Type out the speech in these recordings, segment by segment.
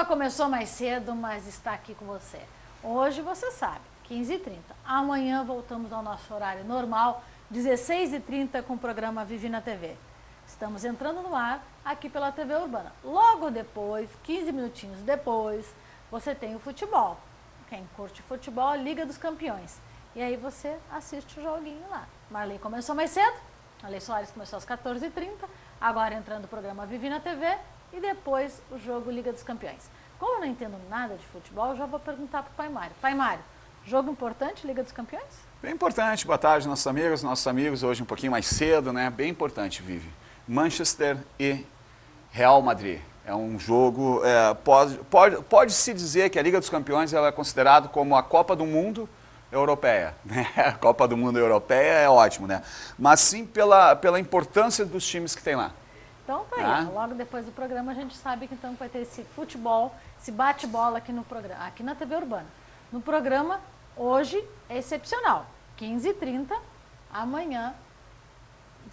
programa começou mais cedo, mas está aqui com você. Hoje você sabe, 15h30. Amanhã voltamos ao nosso horário normal, 16h30 com o programa Vivi na TV. Estamos entrando no ar aqui pela TV Urbana. Logo depois, 15 minutinhos depois, você tem o futebol. Quem curte futebol, Liga dos Campeões. E aí você assiste o joguinho lá. Marley começou mais cedo, a Lei Soares começou às 14h30, agora entrando o programa Vivi na TV e depois o jogo Liga dos Campeões. Como eu não entendo nada de futebol, eu já vou perguntar para o Pai Mário. Pai Mário, jogo importante, Liga dos Campeões? Bem importante, boa tarde nossos amigos, hoje um pouquinho mais cedo, né? Bem importante, Vivi. Manchester e Real Madrid. É um jogo, pode-se dizer que a Liga dos Campeões ela é considerada como a Copa do Mundo Europeia, né? A Copa do Mundo Europeia é ótimo, né? Mas sim pela importância dos times que tem lá. Então tá aí, logo depois do programa a gente sabe que então vai ter esse futebol, esse bate-bola aqui no programa, aqui na TV Urbana. No programa, hoje é excepcional, 15h30, amanhã,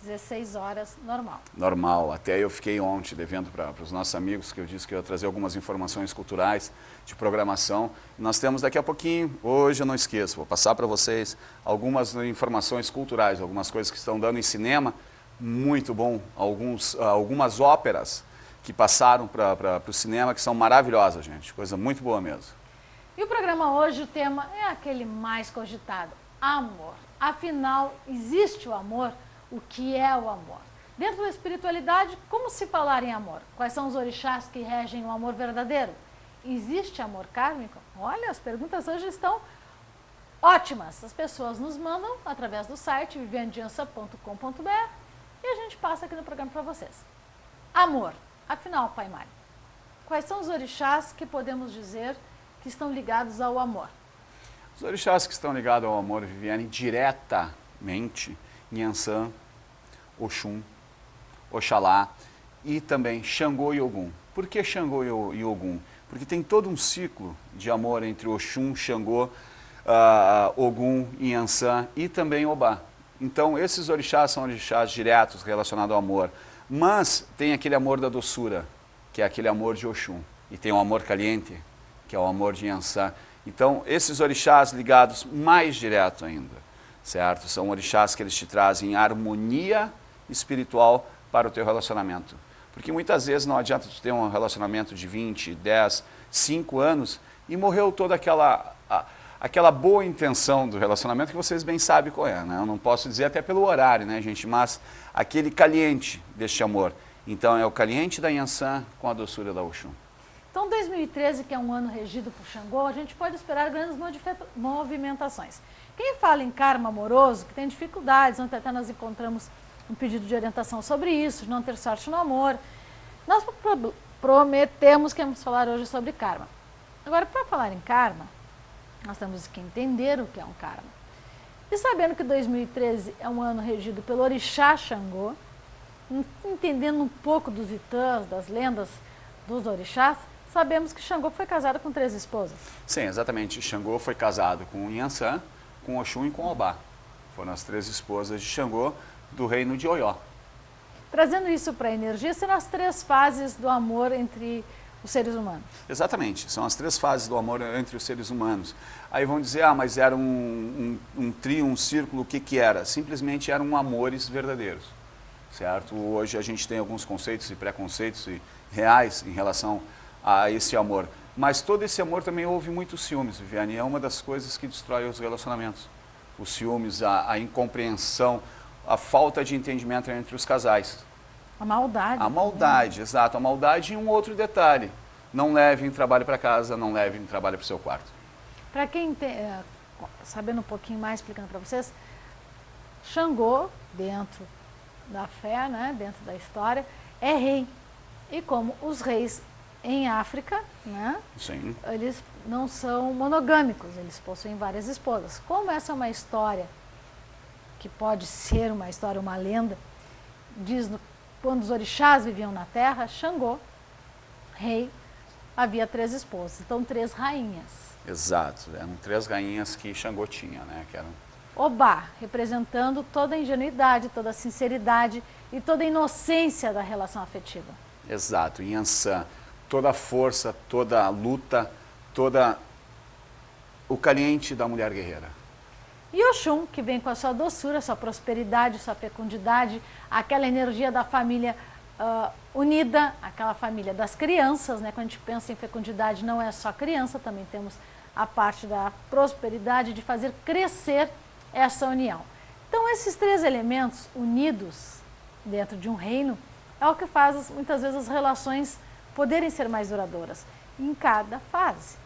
16 horas, normal. Normal, até eu fiquei ontem devendo para os nossos amigos, que eu disse que eu ia trazer algumas informações culturais de programação. Nós temos daqui a pouquinho, hoje eu não esqueço, vou passar para vocês algumas informações culturais, algumas coisas que estão dando em cinema, muito bom, algumas óperas que passaram para o cinema que são maravilhosas, gente, coisa muito boa mesmo. E o programa hoje, o tema é aquele mais cogitado, amor. Afinal, existe o amor? O que é o amor? Dentro da espiritualidade, como se falar em amor? Quais são os orixás que regem o amor verdadeiro? Existe amor kármico? Olha, as perguntas hoje estão ótimas. As pessoas nos mandam através do site viviandiança.com.br e a gente passa aqui no programa para vocês. Amor. Afinal, Pai Mário, quais são os orixás que podemos dizer que estão ligados ao amor? Os orixás que estão ligados ao amor, Viviane, diretamente, Nhançã, Oxum, Oxalá e também Xangô e Ogum. Por que Xangô e Ogum? Porque tem todo um ciclo de amor entre Oxum, Xangô, Ogum, Nhançã e também Obá. Então, esses orixás são orixás diretos relacionados ao amor. Mas tem aquele amor da doçura, que é aquele amor de Oxum. E tem o amor caliente, que é o amor de Nhançã. Então, esses orixás ligados mais direto ainda, certo? São orixás que eles te trazem harmonia espiritual para o teu relacionamento. Porque muitas vezes não adianta tu ter um relacionamento de 20, 10, 5 anos e morreu toda aquela boa intenção do relacionamento que vocês bem sabem qual é, né? Eu não posso dizer até pelo horário, né, gente? Mas aquele caliente deste amor. Então é o caliente da Nhançã com a doçura da Oxum. Então 2013, que é um ano regido por Xangô, a gente pode esperar grandes movimentações. Quem fala em karma amoroso, que tem dificuldades, ontem até nós encontramos um pedido de orientação sobre isso, de não ter sorte no amor, nós prometemos que vamos falar hoje sobre karma. Agora, para falar em karma, nós temos que entender o que é um karma. E sabendo que 2013 é um ano regido pelo orixá Xangô, entendendo um pouco dos itãs, das lendas dos orixás, sabemos que Xangô foi casado com 3 esposas. Sim, exatamente. Xangô foi casado com Nhançã, com Oxum e com Obá. Foram as 3 esposas de Xangô do reino de Oió. Trazendo isso para a energia, serão as 3 fases do amor entre os seres humanos. Exatamente, são as 3 fases do amor entre os seres humanos. Aí vão dizer, mas era um trio, um círculo, o que que era? Simplesmente eram amores verdadeiros, certo? Hoje a gente tem alguns conceitos e preconceitos reais em relação a esse amor. Mas todo esse amor também houve muitos ciúmes, Viviane, é uma das coisas que destrói os relacionamentos. Os ciúmes, a incompreensão, a falta de entendimento entre os casais. A maldade. A maldade, exato. A maldade e um outro detalhe. Não levem trabalho para casa, não levem trabalho para o seu quarto. Para quem sabendo um pouquinho mais, explicando para vocês, Xangô, dentro da fé, né, dentro da história, é rei. E como os reis em África, né, sim, eles não são monogâmicos, eles possuem várias esposas. Como essa é uma história que pode ser uma história, uma lenda, diz quando os orixás viviam na terra, Xangô, rei, havia 3 esposas, então 3 rainhas. Exato, eram 3 rainhas que Xangô tinha, né? Que eram... Obá, representando toda a ingenuidade, toda a sinceridade e toda a inocência da relação afetiva. Exato, Nhançã, toda a força, toda a luta, toda o caliente da mulher guerreira. E Oxum, que vem com a sua doçura, sua prosperidade, sua fecundidade, aquela energia da família unida, aquela família das crianças, né? Quando a gente pensa em fecundidade, não é só criança, também temos a parte da prosperidade, de fazer crescer essa união. Então, esses três elementos unidos dentro de um reino é o que faz, muitas vezes, as relações poderem ser mais duradouras, em cada fase.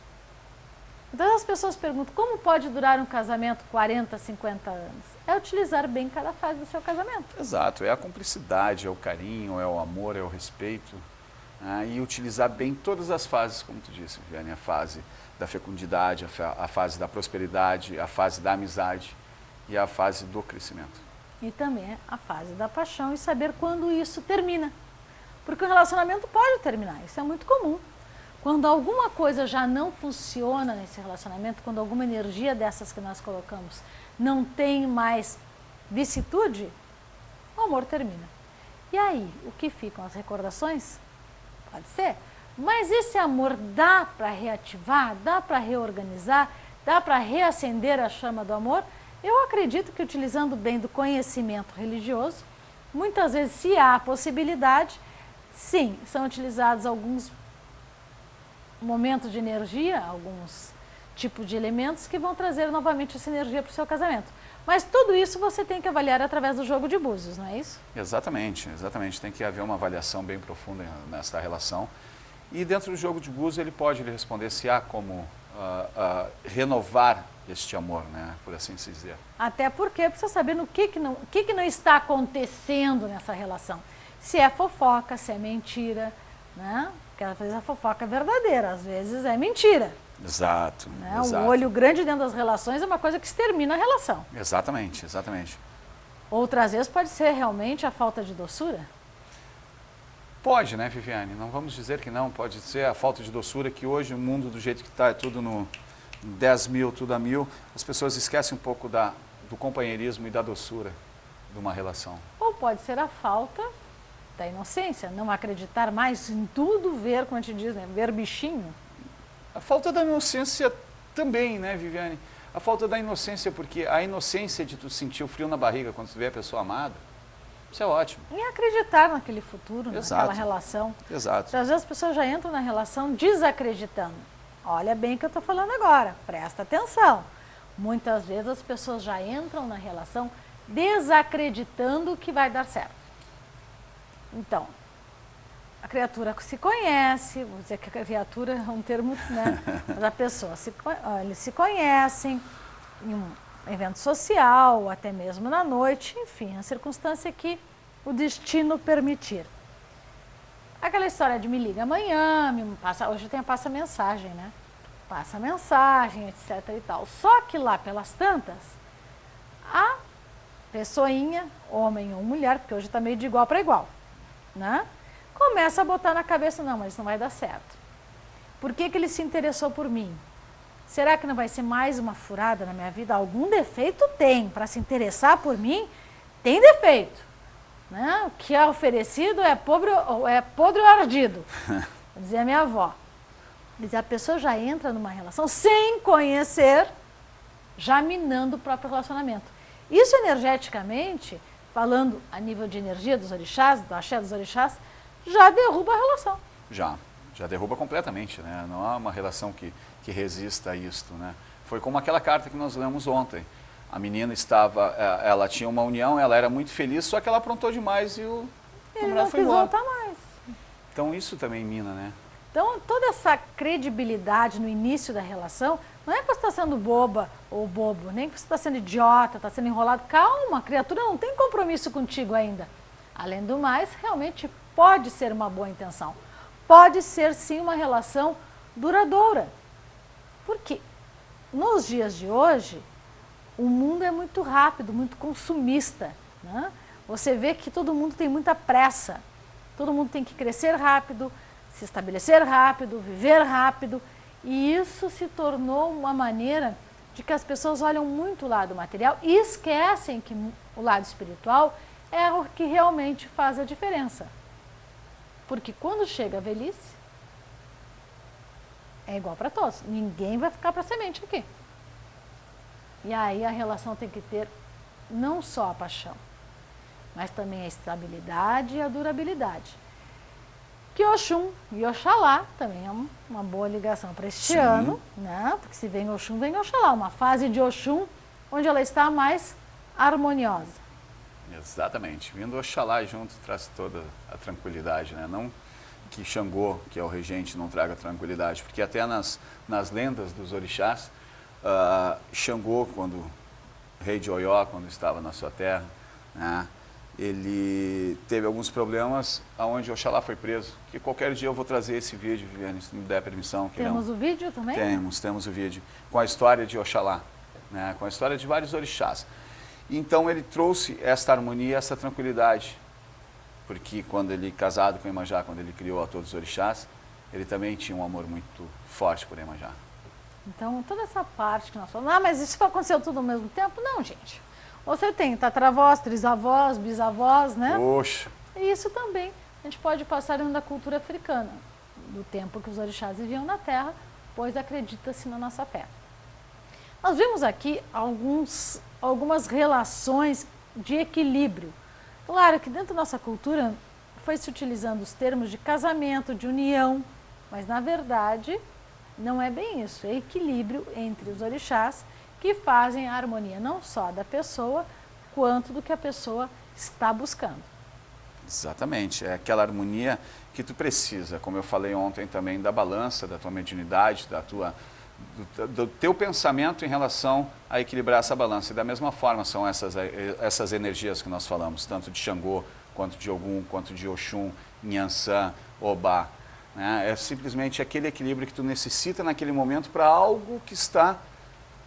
Então as pessoas perguntam, como pode durar um casamento 40, 50 anos? É utilizar bem cada fase do seu casamento. Exato, é a cumplicidade, é o carinho, é o amor, é o respeito, né? E utilizar bem todas as fases, como tu disse, Viviane, a fase da fecundidade, a fase da prosperidade, a fase da amizade e a fase do crescimento. E também a fase da paixão e saber quando isso termina. Porque o relacionamento pode terminar, isso é muito comum. Quando alguma coisa já não funciona nesse relacionamento, quando alguma energia dessas que nós colocamos não tem mais vicissitude, o amor termina. E aí, o que ficam? As recordações? Pode ser. Mas esse amor dá para reativar, dá para reorganizar, dá para reacender a chama do amor? Eu acredito que utilizando bem do conhecimento religioso, muitas vezes, se há possibilidade, sim, são utilizados alguns momentos de energia, alguns tipos de elementos que vão trazer novamente essa energia para o seu casamento. Mas tudo isso você tem que avaliar através do jogo de búzios, não é isso? Exatamente, exatamente. Tem que haver uma avaliação bem profunda nessa relação. E dentro do jogo de búzios ele pode lhe responder se há como renovar este amor, né, por assim se dizer. Até porque precisa saber no que não está acontecendo nessa relação. Se é fofoca, se é mentira, né? Porque às vezes a fofoca é verdadeira, às vezes é mentira. Exato, Né? exato. O olho grande dentro das relações é uma coisa que extermina a relação. Exatamente, exatamente. Outras vezes pode ser realmente a falta de doçura. Pode, né, Viviane? Não vamos dizer que não. Pode ser a falta de doçura, que hoje o mundo do jeito que está é tudo no 10 mil, tudo a mil. As pessoas esquecem um pouco do companheirismo e da doçura de uma relação. Ou pode ser a falta da inocência, não acreditar mais em tudo, ver, como a gente diz, né, ver bichinho. A falta da inocência também, né, Viviane? A falta da inocência, porque a inocência de tu sentir o frio na barriga quando tu vê a pessoa amada, isso é ótimo. Em acreditar naquele futuro, Exato. naquela relação. Exato. Às vezes as pessoas já entram na relação desacreditando. Olha bem o que eu estou falando agora, presta atenção. Muitas vezes as pessoas já entram na relação desacreditando que vai dar certo. Então, a criatura se conhece, vou dizer que a criatura é um termo, né? Mas a pessoa, eles se conhecem em um evento social, até mesmo na noite, enfim, a circunstância que o destino permitir. Aquela história de me liga amanhã, hoje tem a passa-mensagem, né? Passa mensagem, etc e tal. Só que lá pelas tantas, a pessoinha, homem ou mulher, porque hoje está meio de igual para igual, né? Começa a botar na cabeça, não, mas não vai dar certo. Por que ele se interessou por mim? Será que não vai ser mais uma furada na minha vida? Algum defeito tem. Para se interessar por mim, tem defeito. Né? O que é oferecido é podre ou ardido. Dizia a minha avó. A pessoa já entra numa relação sem conhecer, já minando o próprio relacionamento. Isso energeticamente, falando a nível de energia dos orixás, do axé dos orixás, já derruba a relação. Já derruba completamente, né? Não há uma relação que resista a isto, né? Foi como aquela carta que nós lemos ontem. A menina ela tinha uma união, ela era muito feliz, só que ela aprontou demais e o namorado foi embora. Ele não quis voltar mais. Então isso também mina, né? Então toda essa credibilidade no início da relação, não é que você está sendo boba ou bobo, nem que você está sendo idiota, está sendo enrolado. Calma, a criatura não tem compromisso contigo ainda. Além do mais, realmente pode ser uma boa intenção. Pode ser sim uma relação duradoura. Porque nos dias de hoje, o mundo é muito rápido, muito consumista, né? Você vê que todo mundo tem muita pressa. Todo mundo tem que crescer rápido, se estabelecer rápido, viver rápido. E isso se tornou uma maneira de que as pessoas olham muito o lado material e esquecem que o lado espiritual é o que realmente faz a diferença. Porque quando chega a velhice, é igual para todos. Ninguém vai ficar para semente aqui. E aí a relação tem que ter não só a paixão, mas também a estabilidade e a durabilidade. Que Oxum e Oxalá também é uma boa ligação para este ano, né? Porque se vem Oxum, vem Oxalá. Uma fase de Oxum onde ela está mais harmoniosa. Exatamente. Vindo Oxalá junto traz toda a tranquilidade, né? Não que Xangô, que é o regente, não traga tranquilidade, porque até nas lendas dos orixás, Xangô, quando rei de Oió, quando estava na sua terra, né? Ele teve alguns problemas aonde Oxalá foi preso, que qualquer dia eu vou trazer esse vídeo, Viviane, se me der permissão. Temos o vídeo também? Temos o vídeo, com a história de Oxalá, né, com a história de vários orixás. Então ele trouxe esta harmonia, essa tranquilidade, porque quando ele, casado com Iemanjá, quando ele criou a todos os orixás, ele também tinha um amor muito forte por Iemanjá. Então toda essa parte que nós falamos, mas isso aconteceu tudo ao mesmo tempo? Não, gente. Você tem tataravós, trisavós, bisavós, né? Poxa! E isso também a gente pode passar dentro da cultura africana, do tempo que os orixás viviam na Terra, pois acredita-se na nossa fé. Nós vimos aqui algumas relações de equilíbrio. Claro que dentro da nossa cultura foi se utilizando os termos de casamento, de união, mas na verdade não é bem isso, é equilíbrio entre os orixás que fazem a harmonia não só da pessoa, quanto do que a pessoa está buscando. Exatamente, é aquela harmonia que tu precisa, como eu falei ontem também, da balança, da tua mediunidade, do teu pensamento em relação a equilibrar essa balança. E da mesma forma são essas energias que nós falamos, tanto de Xangô, quanto de Ogum, quanto de Oxum, Nhançã, Obá. Né? É simplesmente aquele equilíbrio que tu necessita naquele momento para algo que está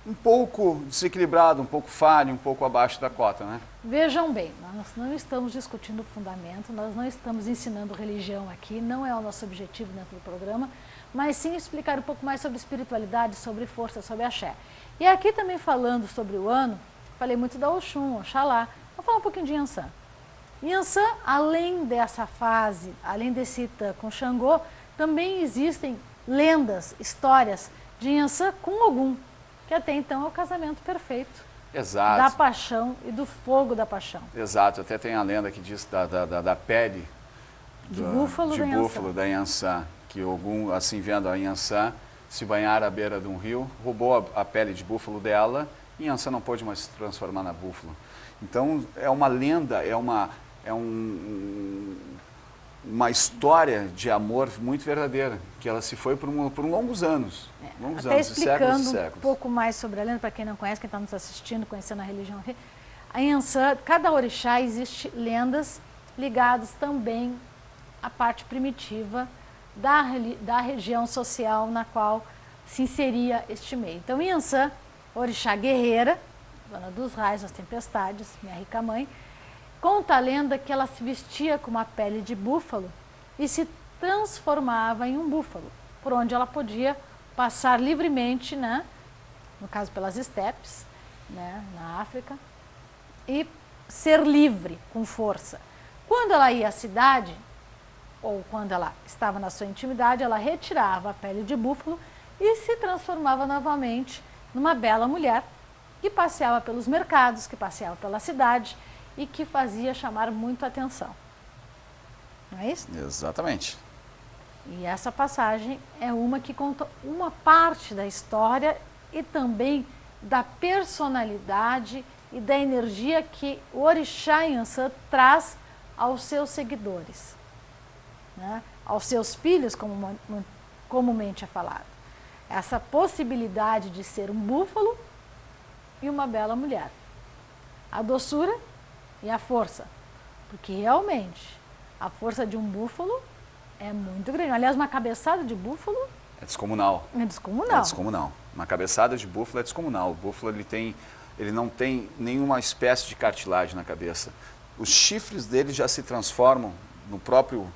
um pouco desequilibrado, um pouco falho, um pouco abaixo da cota, né? Vejam bem, nós não estamos discutindo o fundamento, nós não estamos ensinando religião aqui, não é o nosso objetivo dentro do programa, mas sim explicar um pouco mais sobre espiritualidade, sobre força, sobre axé. E aqui também falando sobre o ano, falei muito da Oxum, Oxalá, vou falar um pouquinho de Nhançã. Nhançã, além dessa fase, além desse Itã com Xangô, também existem lendas, histórias de Nhançã com Ogum, que até então é o casamento perfeito. Exato. Da paixão e do fogo da paixão. Exato, até tem a lenda que diz da pele de búfalo da Nhançã, que Ogum, assim vendo a Nhançã se banhar à beira de um rio, roubou a pele de búfalo dela e Nhançã não pôde mais se transformar na búfalo. Então é uma lenda, uma história de amor muito verdadeira, que ela se foi por longos anos, até explicando séculos e séculos. Um pouco mais sobre a lenda, para quem não conhece, quem está nos assistindo, conhecendo a religião aqui, a Nhançã, cada orixá existe lendas ligadas também à parte primitiva da região social na qual se inseria este meio. Então, Nhançã, orixá guerreira, dona dos raios, das tempestades, minha rica mãe, conta a lenda que ela se vestia com uma pele de búfalo e se transformava em um búfalo, por onde ela podia passar livremente, né, no caso pelas estepes, né, na África, e ser livre, com força. Quando ela ia à cidade, ou quando ela estava na sua intimidade, ela retirava a pele de búfalo e se transformava novamente numa bela mulher que passeava pelos mercados, que passeava pela cidade, e que fazia chamar muito a atenção. Não é isso? Exatamente. E essa passagem é uma que conta uma parte da história e também da personalidade e da energia que o orixá Nhançã traz aos seus seguidores, né? Aos seus filhos, como comumente é falado. Essa possibilidade de ser um búfalo e uma bela mulher. A doçura e a força, porque realmente a força de um búfalo é muito grande. Aliás, uma cabeçada de búfalo é descomunal. É descomunal. É descomunal. Uma cabeçada de búfalo é descomunal. O búfalo ele não tem nenhuma espécie de cartilagem na cabeça. Os chifres dele já se transformam no próprio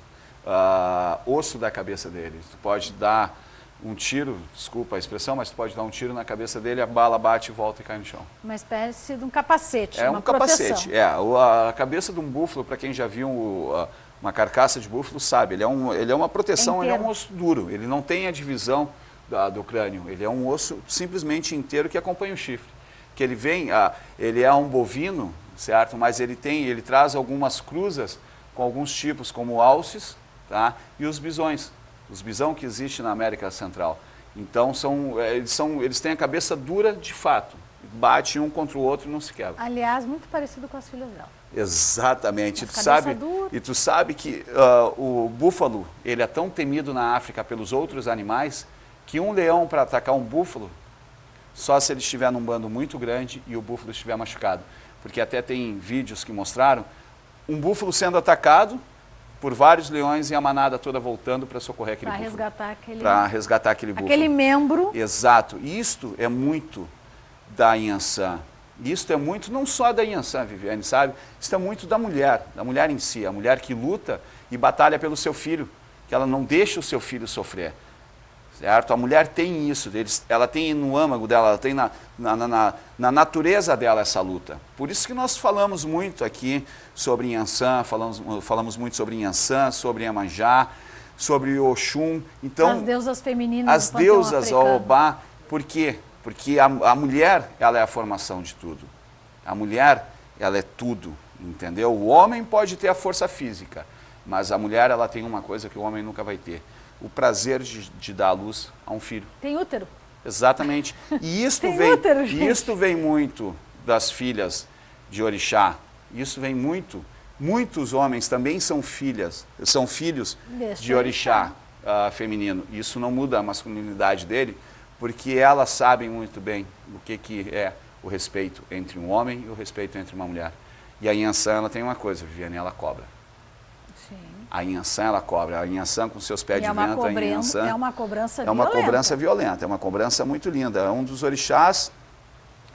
osso da cabeça dele. Tu pode dar um tiro, desculpa a expressão, mas tu pode dar um tiro na cabeça dele, a bala bate, volta e cai no chão. Uma espécie de um capacete, uma proteção. Capacete, a cabeça de um búfalo, para quem já viu uma carcaça de búfalo, sabe, ele é uma proteção, ele é um osso duro, ele não tem a divisão do crânio, ele é um osso simplesmente inteiro que acompanha o chifre. Que ele vem, ele é um bovino, certo? Mas ele traz algumas cruzas com alguns tipos, como alces, tá? E os bisões. Os bisão que existem na América Central. Então, eles têm a cabeça dura de fato. Bate um contra o outro e não se quebra. Aliás, muito parecido com as filhas dela. Exatamente. E tu sabe que o búfalo, ele é tão temido na África pelos outros animais, que um leão para atacar um búfalo, só se ele estiver num bando muito grande e o búfalo estiver machucado. Porque até tem vídeos que mostraram um búfalo sendo atacado por vários leões e a manada toda voltando para socorrer aquele búfalo. Para resgatar aquele búfalo. Aquele membro. Exato. Isto é muito da Inhansã. Isto é muito, não só da Inhansã, Viviane, sabe? Isto é muito da mulher em si. A mulher que luta e batalha pelo seu filho, que ela não deixa o seu filho sofrer. Certo? A mulher tem isso, ela tem no âmago dela, ela tem na natureza dela essa luta. Por isso que nós falamos muito aqui sobre Inhansã, falamos muito sobre Inhansã, sobre Iemanjá, sobre Oxum. Então, as deusas femininas. As deusas, Obá. Por quê? Porque a mulher, ela é a formação de tudo. A mulher, ela é tudo, entendeu? O homem pode ter a força física, mas a mulher, ela tem uma coisa que o homem nunca vai ter. O prazer de dar à luz a um filho. Tem útero. Exatamente. E isto vem muito das filhas de Orixá. Isso vem muito. Muitos homens também são filhos de Orixá feminino. Isso não muda a masculinidade dele, porque elas sabem muito bem o que é o respeito entre um homem e o respeito entre uma mulher. E a Inhansã, ela tem uma coisa, Viviane, ela cobra. Sim. A Inhansã, ela cobra. A Inhansã, com seus pés de vento, a Inhansã... É uma cobrança violenta. É uma cobrança violenta, é uma cobrança muito linda. É um dos orixás...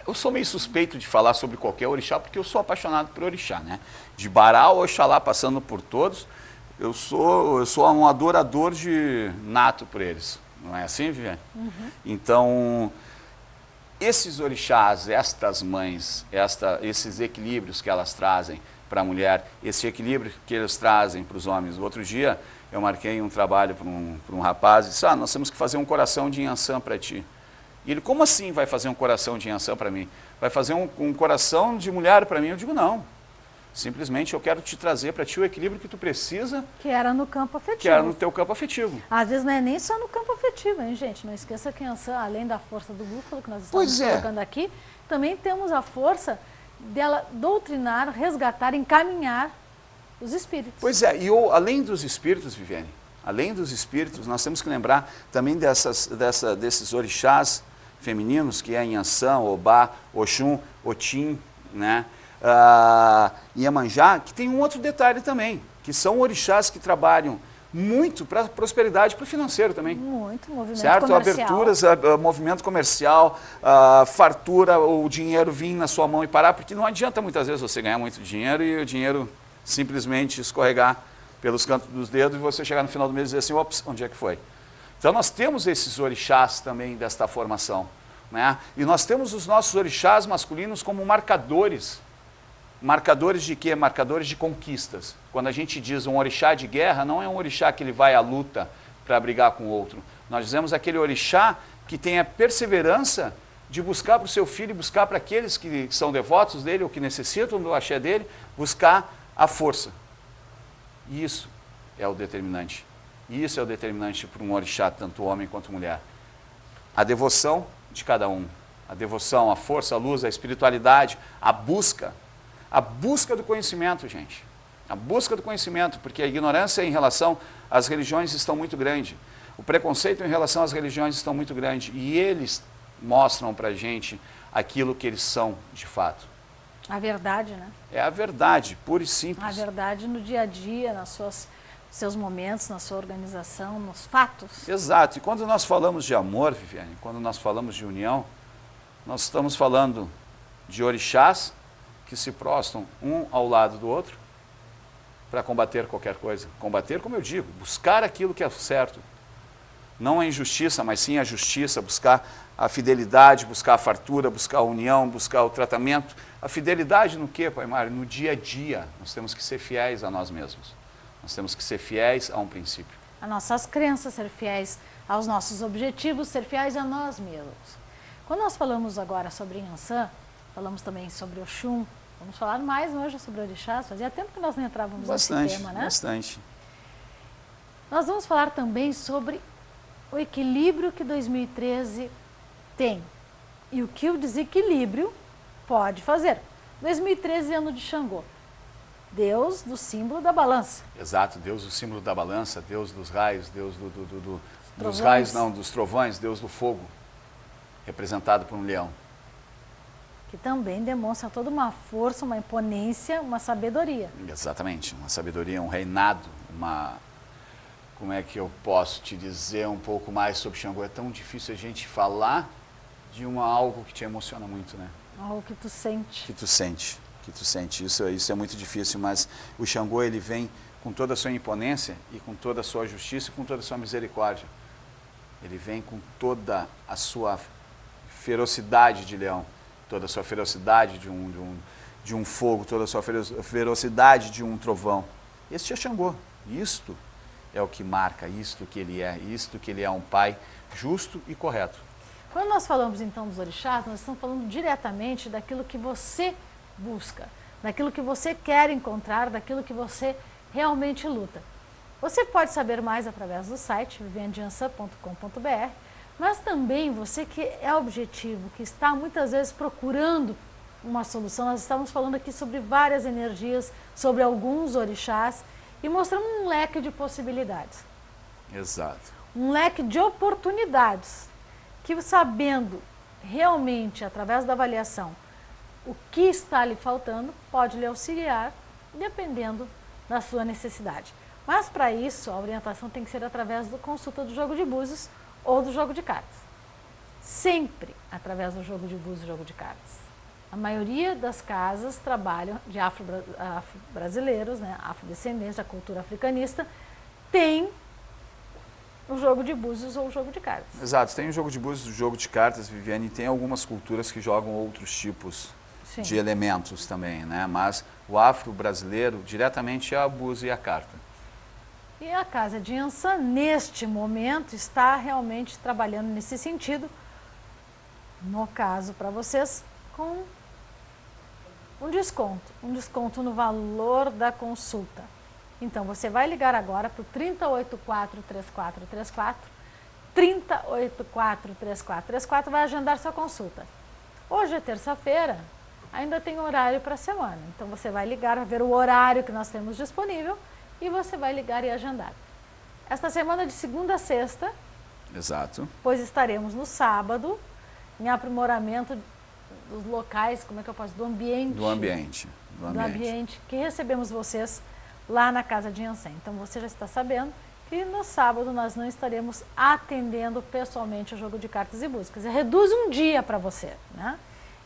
Eu sou meio suspeito de falar sobre qualquer orixá, porque eu sou apaixonado por orixá, né? De Bará ao Oxalá, passando por todos, eu sou um adorador nato por eles. Não é assim, Viviane? Uhum. Então, esses orixás, estas mães, esses equilíbrios que elas trazem para a mulher, esse equilíbrio que eles trazem para os homens. Outro dia, eu marquei um trabalho para um rapaz e disse, nós temos que fazer um coração de Inhansã para ti. E ele, como assim vai fazer um coração de Inhansã para mim? Vai fazer um coração de mulher para mim? Eu digo, não. Simplesmente eu quero te trazer para ti o equilíbrio que tu precisa. Que era no campo afetivo. Que era no teu campo afetivo. Às vezes não é nem só no campo afetivo, hein, gente? Não esqueça que Inhansã, além da força do búfalo que nós estamos colocando aqui, também temos a força dela doutrinar, resgatar, encaminhar os espíritos. Pois é, e além dos espíritos, Viviane, além dos espíritos, nós temos que lembrar também desses orixás femininos, que é Inhansã, Obá, Oxum, Otim, né? Iemanjá, que tem um outro detalhe também, que são orixás que trabalham muito para a prosperidade, para o financeiro também. Muito, movimento certo? Comercial. Aberturas, movimento comercial, fartura, o dinheiro vir na sua mão e parar, porque não adianta muitas vezes você ganhar muito dinheiro e o dinheiro simplesmente escorregar pelos cantos dos dedos e você chegar no final do mês e dizer assim, ops, onde é que foi? Então nós temos esses orixás também desta formação, né? E nós temos os nossos orixás masculinos como marcadores. Marcadores de quê? Marcadores de conquistas. Quando a gente diz um orixá de guerra, não é um orixá que ele vai à luta para brigar com o outro. Nós dizemos aquele orixá que tem a perseverança de buscar para o seu filho, buscar para aqueles que são devotos dele ou que necessitam do axé dele, buscar a força. Isso é o determinante. Isso é o determinante para um orixá, tanto homem quanto mulher. A devoção de cada um. A devoção, a força, a luz, a espiritualidade, a busca. A busca do conhecimento, gente. A busca do conhecimento, porque a ignorância em relação às religiões estão muito grande. O preconceito em relação às religiões estão muito grande. E eles mostram para a gente aquilo que eles são de fato. A verdade, né? É a verdade, pura e simples. A verdade no dia a dia, nos seus momentos, na sua organização, nos fatos. Exato. E quando nós falamos de amor, Viviane, quando nós falamos de união, nós estamos falando de orixás que se prostram um ao lado do outro para combater qualquer coisa. Combater, como eu digo, buscar aquilo que é certo. Não a injustiça, mas sim a justiça, buscar a fidelidade, buscar a fartura, buscar a união, buscar o tratamento. A fidelidade no quê, Pai Mário? No dia a dia. Nós temos que ser fiéis a nós mesmos. Nós temos que ser fiéis a um princípio. As nossas crenças, ser fiéis aos nossos objetivos, ser fiéis a nós mesmos. Quando nós falamos agora sobre Yansan, falamos também sobre Oxum, vamos falar mais hoje sobre orixás, fazia tempo que nós não entrávamos nesse tema, né? Bastante. Nós vamos falar também sobre o equilíbrio que 2013 tem e o que o desequilíbrio pode fazer. 2013 é ano de Xangô, Deus do símbolo da balança. Exato, Deus do símbolo da balança, Deus dos raios, Deus dos raios, não, dos trovões, Deus do fogo, representado por um leão. Que também demonstra toda uma força, uma imponência, uma sabedoria. Exatamente, uma sabedoria, um reinado, como é que eu posso te dizer um pouco mais sobre Xangô? É tão difícil a gente falar de algo que te emociona muito, né? Algo que tu sente. Que tu sente. Isso é muito difícil, mas o Xangô, ele vem com toda a sua imponência e com toda a sua justiça e com toda a sua misericórdia. Ele vem com toda a sua ferocidade de leão, toda a sua ferocidade de um fogo, toda a sua ferocidade de um trovão. Este é Xangô. Isto é o que marca, isto que ele é um pai justo e correto. Quando nós falamos então dos orixás, nós estamos falando diretamente daquilo que você busca, daquilo que você quer encontrar, daquilo que você realmente luta. Você pode saber mais através do site vivianedeyansan.com.br, mas também você que é objetivo, que está muitas vezes procurando uma solução. Nós estamos falando aqui sobre várias energias, sobre alguns orixás e mostrando um leque de possibilidades. Exato. Um leque de oportunidades que, sabendo realmente, através da avaliação, o que está lhe faltando, pode lhe auxiliar, dependendo da sua necessidade. Mas, para isso, a orientação tem que ser através da consulta do jogo de búzios ou do jogo de cartas. Sempre através do jogo de búzios e jogo de cartas. A maioria das casas trabalham de afro-brasileiros, né, afrodescendentes, da cultura africanista, tem o jogo de búzios ou o jogo de cartas. Exato, tem o jogo de búzios e o jogo de cartas, Viviane, e tem algumas culturas que jogam outros tipos de elementos também, né? Mas o afro-brasileiro diretamente é a búzio e a carta. E a Casa de Yansan, neste momento, está realmente trabalhando nesse sentido, no caso para vocês, com um desconto no valor da consulta. Então, você vai ligar agora para o 3084-3434, 3084-3434, vai agendar sua consulta. Hoje é terça-feira, ainda tem horário para a semana. Então, você vai ligar, ver o horário que nós temos disponível e você vai ligar e agendar. Esta semana de segunda a sexta, exato, pois estaremos no sábado, em aprimoramento dos locais, como é que eu posso, do ambiente que recebemos vocês lá na Casa de Yansan. Então você já está sabendo que no sábado nós não estaremos atendendo pessoalmente o jogo de cartas e buscas. Reduz um dia para você, né?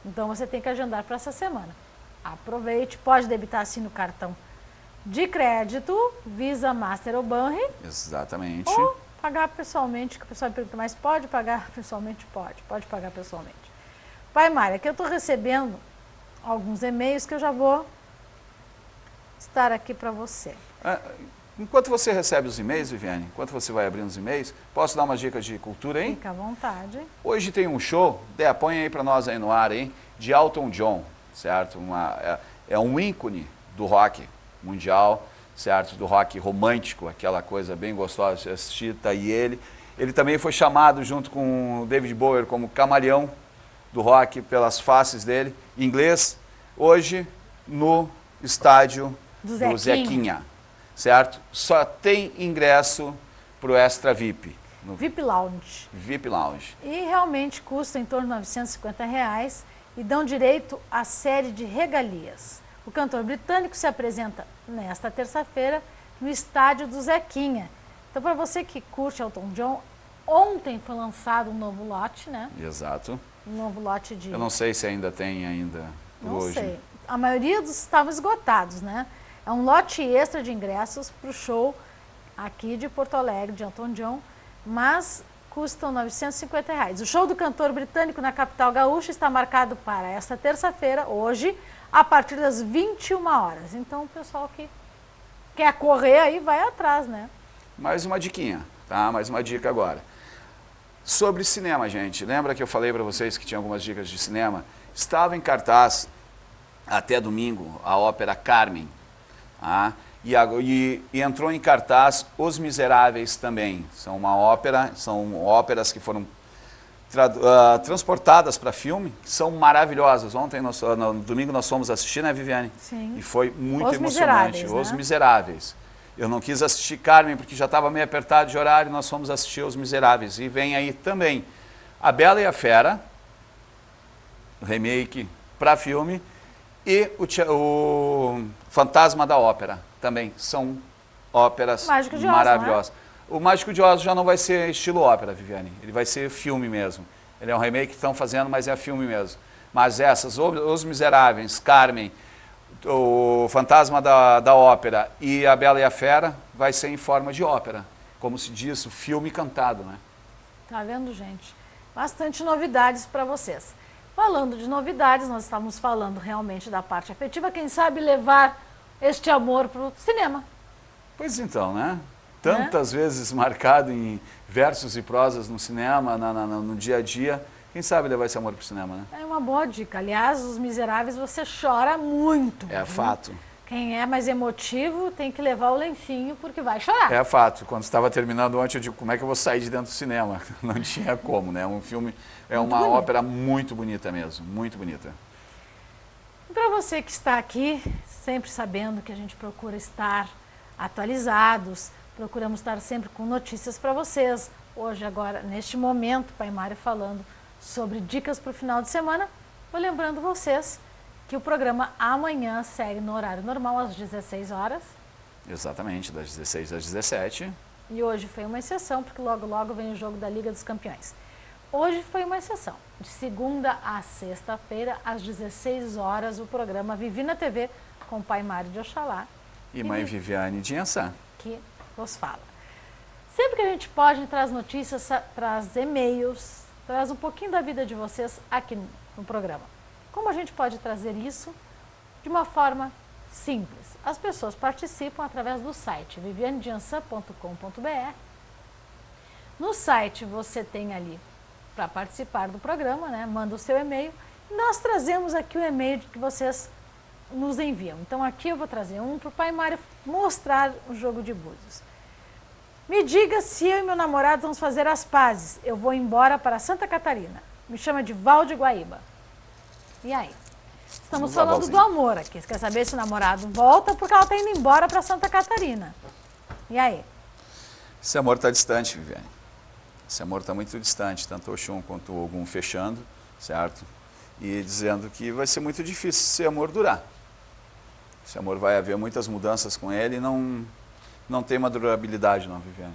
Então você tem que agendar para essa semana. Aproveite, pode debitar assim no cartão de crédito, Visa, Master ou Banri. Exatamente. Ou pagar pessoalmente, que o pessoal pergunta, mas pode pagar pessoalmente? Pode pagar pessoalmente. Pai Mário, aqui eu estou recebendo alguns e-mails que eu já vou estar aqui para você. Enquanto você recebe os e-mails, Viviane, enquanto você vai abrindo os e-mails, posso dar uma dica de cultura aí? Fica à vontade. Hoje tem um show, põe aí para nós aí no ar, hein, de Elton John, certo? É um ícone do rock mundial, certo? Do rock romântico, aquela coisa bem gostosa de assistir, tá aí ele. Ele também foi chamado junto com o David Bowie como camaleão do rock pelas faces dele, em inglês, hoje no estádio do Zequinha, certo? Só tem ingresso para o Extra VIP. No VIP Lounge. VIP Lounge. E realmente custa em torno de R$950 e dão direito à série de regalias. O cantor britânico se apresenta nesta terça-feira no estádio do Zequinha. Então, para você que curte Elton John, ontem foi lançado um novo lote, né? Exato. Um novo lote de... Eu não sei se ainda tem por hoje. Não sei. A maioria dos estavam esgotados, né? É um lote extra de ingressos para o show aqui de Porto Alegre, de Elton John, mas custam R$950. O show do cantor britânico na capital gaúcha está marcado para esta terça-feira, hoje, a partir das 21 horas. Então, o pessoal que quer correr aí vai atrás, né? Mais uma diquinha, tá? Mais uma dica agora. Sobre cinema, gente. Lembra que eu falei para vocês que tinha algumas dicas de cinema? Estava em cartaz até domingo a ópera Carmen. Tá? E entrou em cartaz Os Miseráveis também. São óperas que foram transportadas para filme, que são maravilhosas. Ontem, no domingo, nós fomos assistir, né, Viviane? Sim. E foi muito Os emocionante. Miseráveis, Os né? Miseráveis. Eu não quis assistir Carmen porque já estava meio apertado de horário, nós fomos assistir Os Miseráveis. E vem aí também A Bela e a Fera, o remake para filme, e o Fantasma da Ópera, também são óperas Mágico de Oz, maravilhosas. O Mágico de Oz já não vai ser estilo ópera, Viviane, ele vai ser filme mesmo. Ele é um remake que estão fazendo, mas é filme mesmo. Mas essas, Os Miseráveis, Carmen, o Fantasma da Ópera e A Bela e a Fera, vai ser em forma de ópera. Como se diz, o filme cantado, né? Tá vendo, gente? Bastante novidades para vocês. Falando de novidades, nós estamos falando realmente da parte afetiva. Quem sabe levar este amor para o cinema. Pois então, né? Tantas vezes marcado em versos e prosas no cinema, no dia a dia. Quem sabe levar esse amor para o cinema, né? É uma boa dica. Aliás, Os Miseráveis você chora muito. É fato. Quem é mais emotivo tem que levar o lencinho porque vai chorar. É fato. Quando estava terminando ontem, eu digo, como é que eu vou sair de dentro do cinema? Não tinha como, né? Um filme, uma ópera muito bonita mesmo, muito bonita. E para você que está aqui, sempre sabendo que a gente procura estar atualizados, procuramos estar sempre com notícias para vocês. Hoje, agora, neste momento, Pai Mário falando sobre dicas para o final de semana, vou lembrando vocês que o programa amanhã segue no horário normal, às 16 horas. Exatamente, das 16 às 17. E hoje foi uma exceção, porque logo logo vem o jogo da Liga dos Campeões. Hoje foi uma exceção. De segunda a sexta-feira, às 16 horas, o programa Vivi na TV, com o Pai Mário de Oxalá. E mãe Viviane de Ançã. Que nos fala. Sempre que a gente pode, traz notícias, traz e-mails, traz um pouquinho da vida de vocês aqui no programa. Como a gente pode trazer isso de uma forma simples? As pessoas participam através do site vivianedeançã.com.br. No site você tem ali para participar do programa, né? Manda o seu e-mail e nós trazemos aqui o e-mail que vocês nos enviam. Então aqui eu vou trazer um para o Pai Mário mostrar o jogo de búzios. Me diga se eu e meu namorado vamos fazer as pazes. Eu vou embora para Santa Catarina. Me chama de Val de Guaíba. E aí? Estamos falando do amor aqui. Você quer saber se o namorado volta porque ela está indo embora para Santa Catarina. E aí? Esse amor está distante, Viviane. Esse amor está muito distante, tanto o Oxum quanto o Ogum fechando, certo? E dizendo que vai ser muito difícil esse amor durar. Esse amor vai haver muitas mudanças com ele e não tem uma durabilidade, não, Viviane.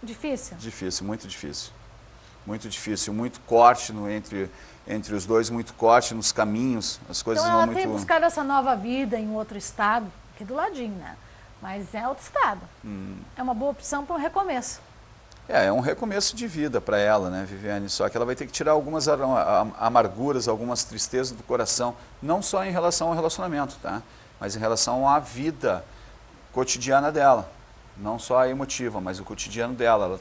Difícil? Difícil, muito difícil. Muito difícil, muito corte entre os dois, muito corte nos caminhos, as coisas então, não ela muito... tem buscado essa nova vida em outro estado, aqui do ladinho, né? Mas é outro estado. É uma boa opção para um recomeço. É um recomeço de vida para ela, né, Viviane? Só que ela vai ter que tirar algumas amarguras, algumas tristezas do coração, não só em relação ao relacionamento, tá? Mas em relação à vida cotidiana dela. Não só a emotiva, mas o cotidiano dela. Ela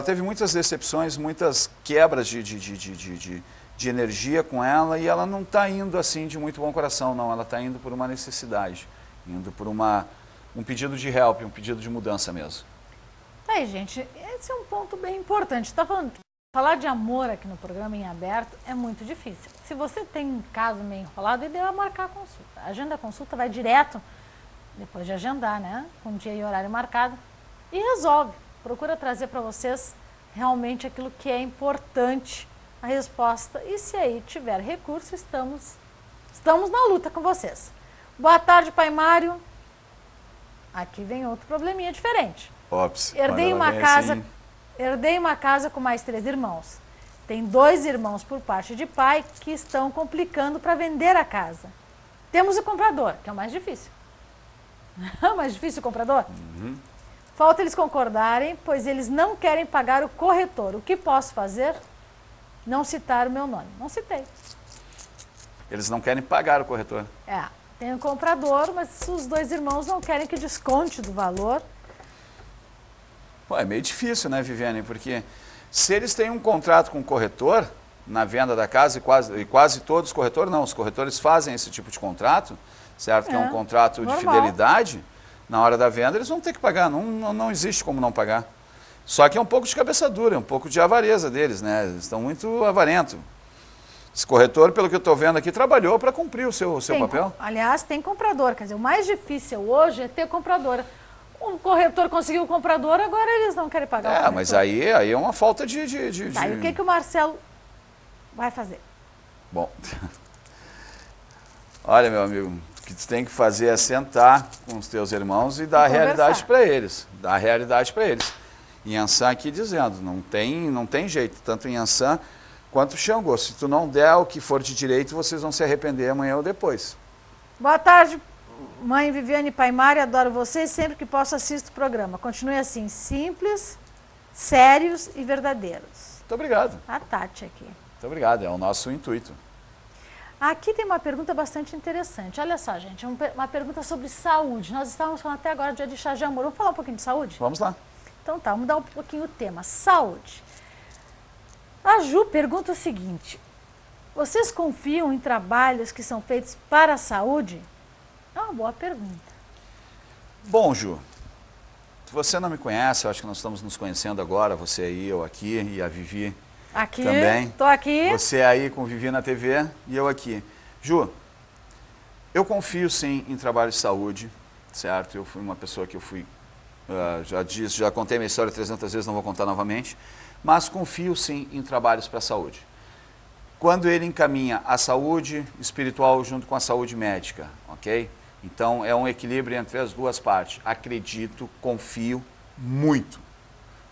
teve muitas decepções, muitas quebras de energia com ela e ela não está indo assim de muito bom coração, não. Ela está indo por uma necessidade, indo por um pedido de help, um pedido de mudança mesmo. Aí, gente, esse é um ponto bem importante. Tá falando, falar de amor aqui no programa em aberto é muito difícil. Se você tem um caso meio enrolado, é ideal marcar a consulta. Agenda a consulta, vai direto, depois de agendar, né? Com dia e horário marcado, e resolve. Procura trazer para vocês realmente aquilo que é importante, a resposta. E se aí tiver recurso, estamos na luta com vocês. Boa tarde, Pai Mário. Aqui vem outro probleminha diferente. Ops, herdei uma casa com mais 3 irmãos. Tem 2 irmãos por parte de pai que estão complicando para vender a casa. Temos o comprador, que é o mais difícil. O mais difícil o comprador? Falta eles concordarem, pois eles não querem pagar o corretor. O que posso fazer? Não citar o meu nome. Não citei. Eles não querem pagar o corretor. Tem o comprador, mas os 2 irmãos não querem que desconte do valor. Ué, é meio difícil, né, Viviane? Porque se eles têm um contrato com o corretor na venda da casa, e quase todos os corretores, não, os corretores fazem esse tipo de contrato, certo? Que é um contrato de fidelidade, na hora da venda eles vão ter que pagar, não existe como não pagar. Só que é um pouco de cabeça dura, um pouco de avareza deles, né? Eles estão muito avarentos. Esse corretor, pelo que eu estou vendo aqui, trabalhou para cumprir o seu papel. Aliás, tem comprador. Quer dizer, o mais difícil hoje é ter comprador. O corretor conseguiu o comprador, agora eles não querem pagar o corretor. Mas aí é uma falta de... Tá, e o que o Marcelo vai fazer? Bom, olha, meu amigo, o que tu tem que fazer é sentar com os teus irmãos e dar a realidade para eles. Dar a realidade para eles. Inhansã aqui dizendo, não tem jeito, tanto Inhansã quanto Xangô. Se tu não der o que for de direito, vocês vão se arrepender amanhã ou depois. Boa tarde, mãe Viviane e pai Mário, adoro vocês, sempre que posso assisto o programa. Continue assim, simples, sérios e verdadeiros. Muito obrigado. A Tati aqui. Muito obrigado, é o nosso intuito. Aqui tem uma pergunta bastante interessante. Olha só, gente, uma pergunta sobre saúde. Nós estávamos falando até agora de orixá de amor. Vamos falar um pouquinho de saúde? Vamos lá. Então tá, vamos mudar um pouquinho o tema. Saúde. A Ju pergunta o seguinte: vocês confiam em trabalhos que são feitos para a saúde? É uma boa pergunta. Bom, Ju, você não me conhece, eu acho que nós estamos nos conhecendo agora, você aí, eu aqui e a Vivi aqui, também. Tô aqui. Você aí com Vivi na TV e eu aqui. Ju, eu confio sim em trabalho de saúde, certo? Eu fui uma pessoa que eu fui, já contei minha história 300 vezes, não vou contar novamente. Mas confio sim em trabalhos para a saúde. Quando ele encaminha a saúde espiritual junto com a saúde médica, ok? Então é um equilíbrio entre as duas partes. Acredito, confio muito,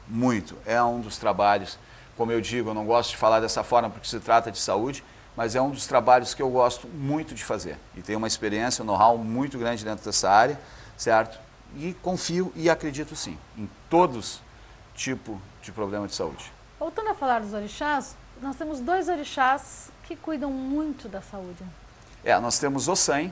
muito. É um dos trabalhos, como eu digo, eu não gosto de falar dessa forma porque se trata de saúde, mas é um dos trabalhos que eu gosto muito de fazer. E tenho uma experiência, um know-how muito grande dentro dessa área, certo? E confio e acredito sim, em todos tipo de problema de saúde. Voltando a falar dos orixás, nós temos 2 orixás que cuidam muito da saúde. Nós temos o Ossan,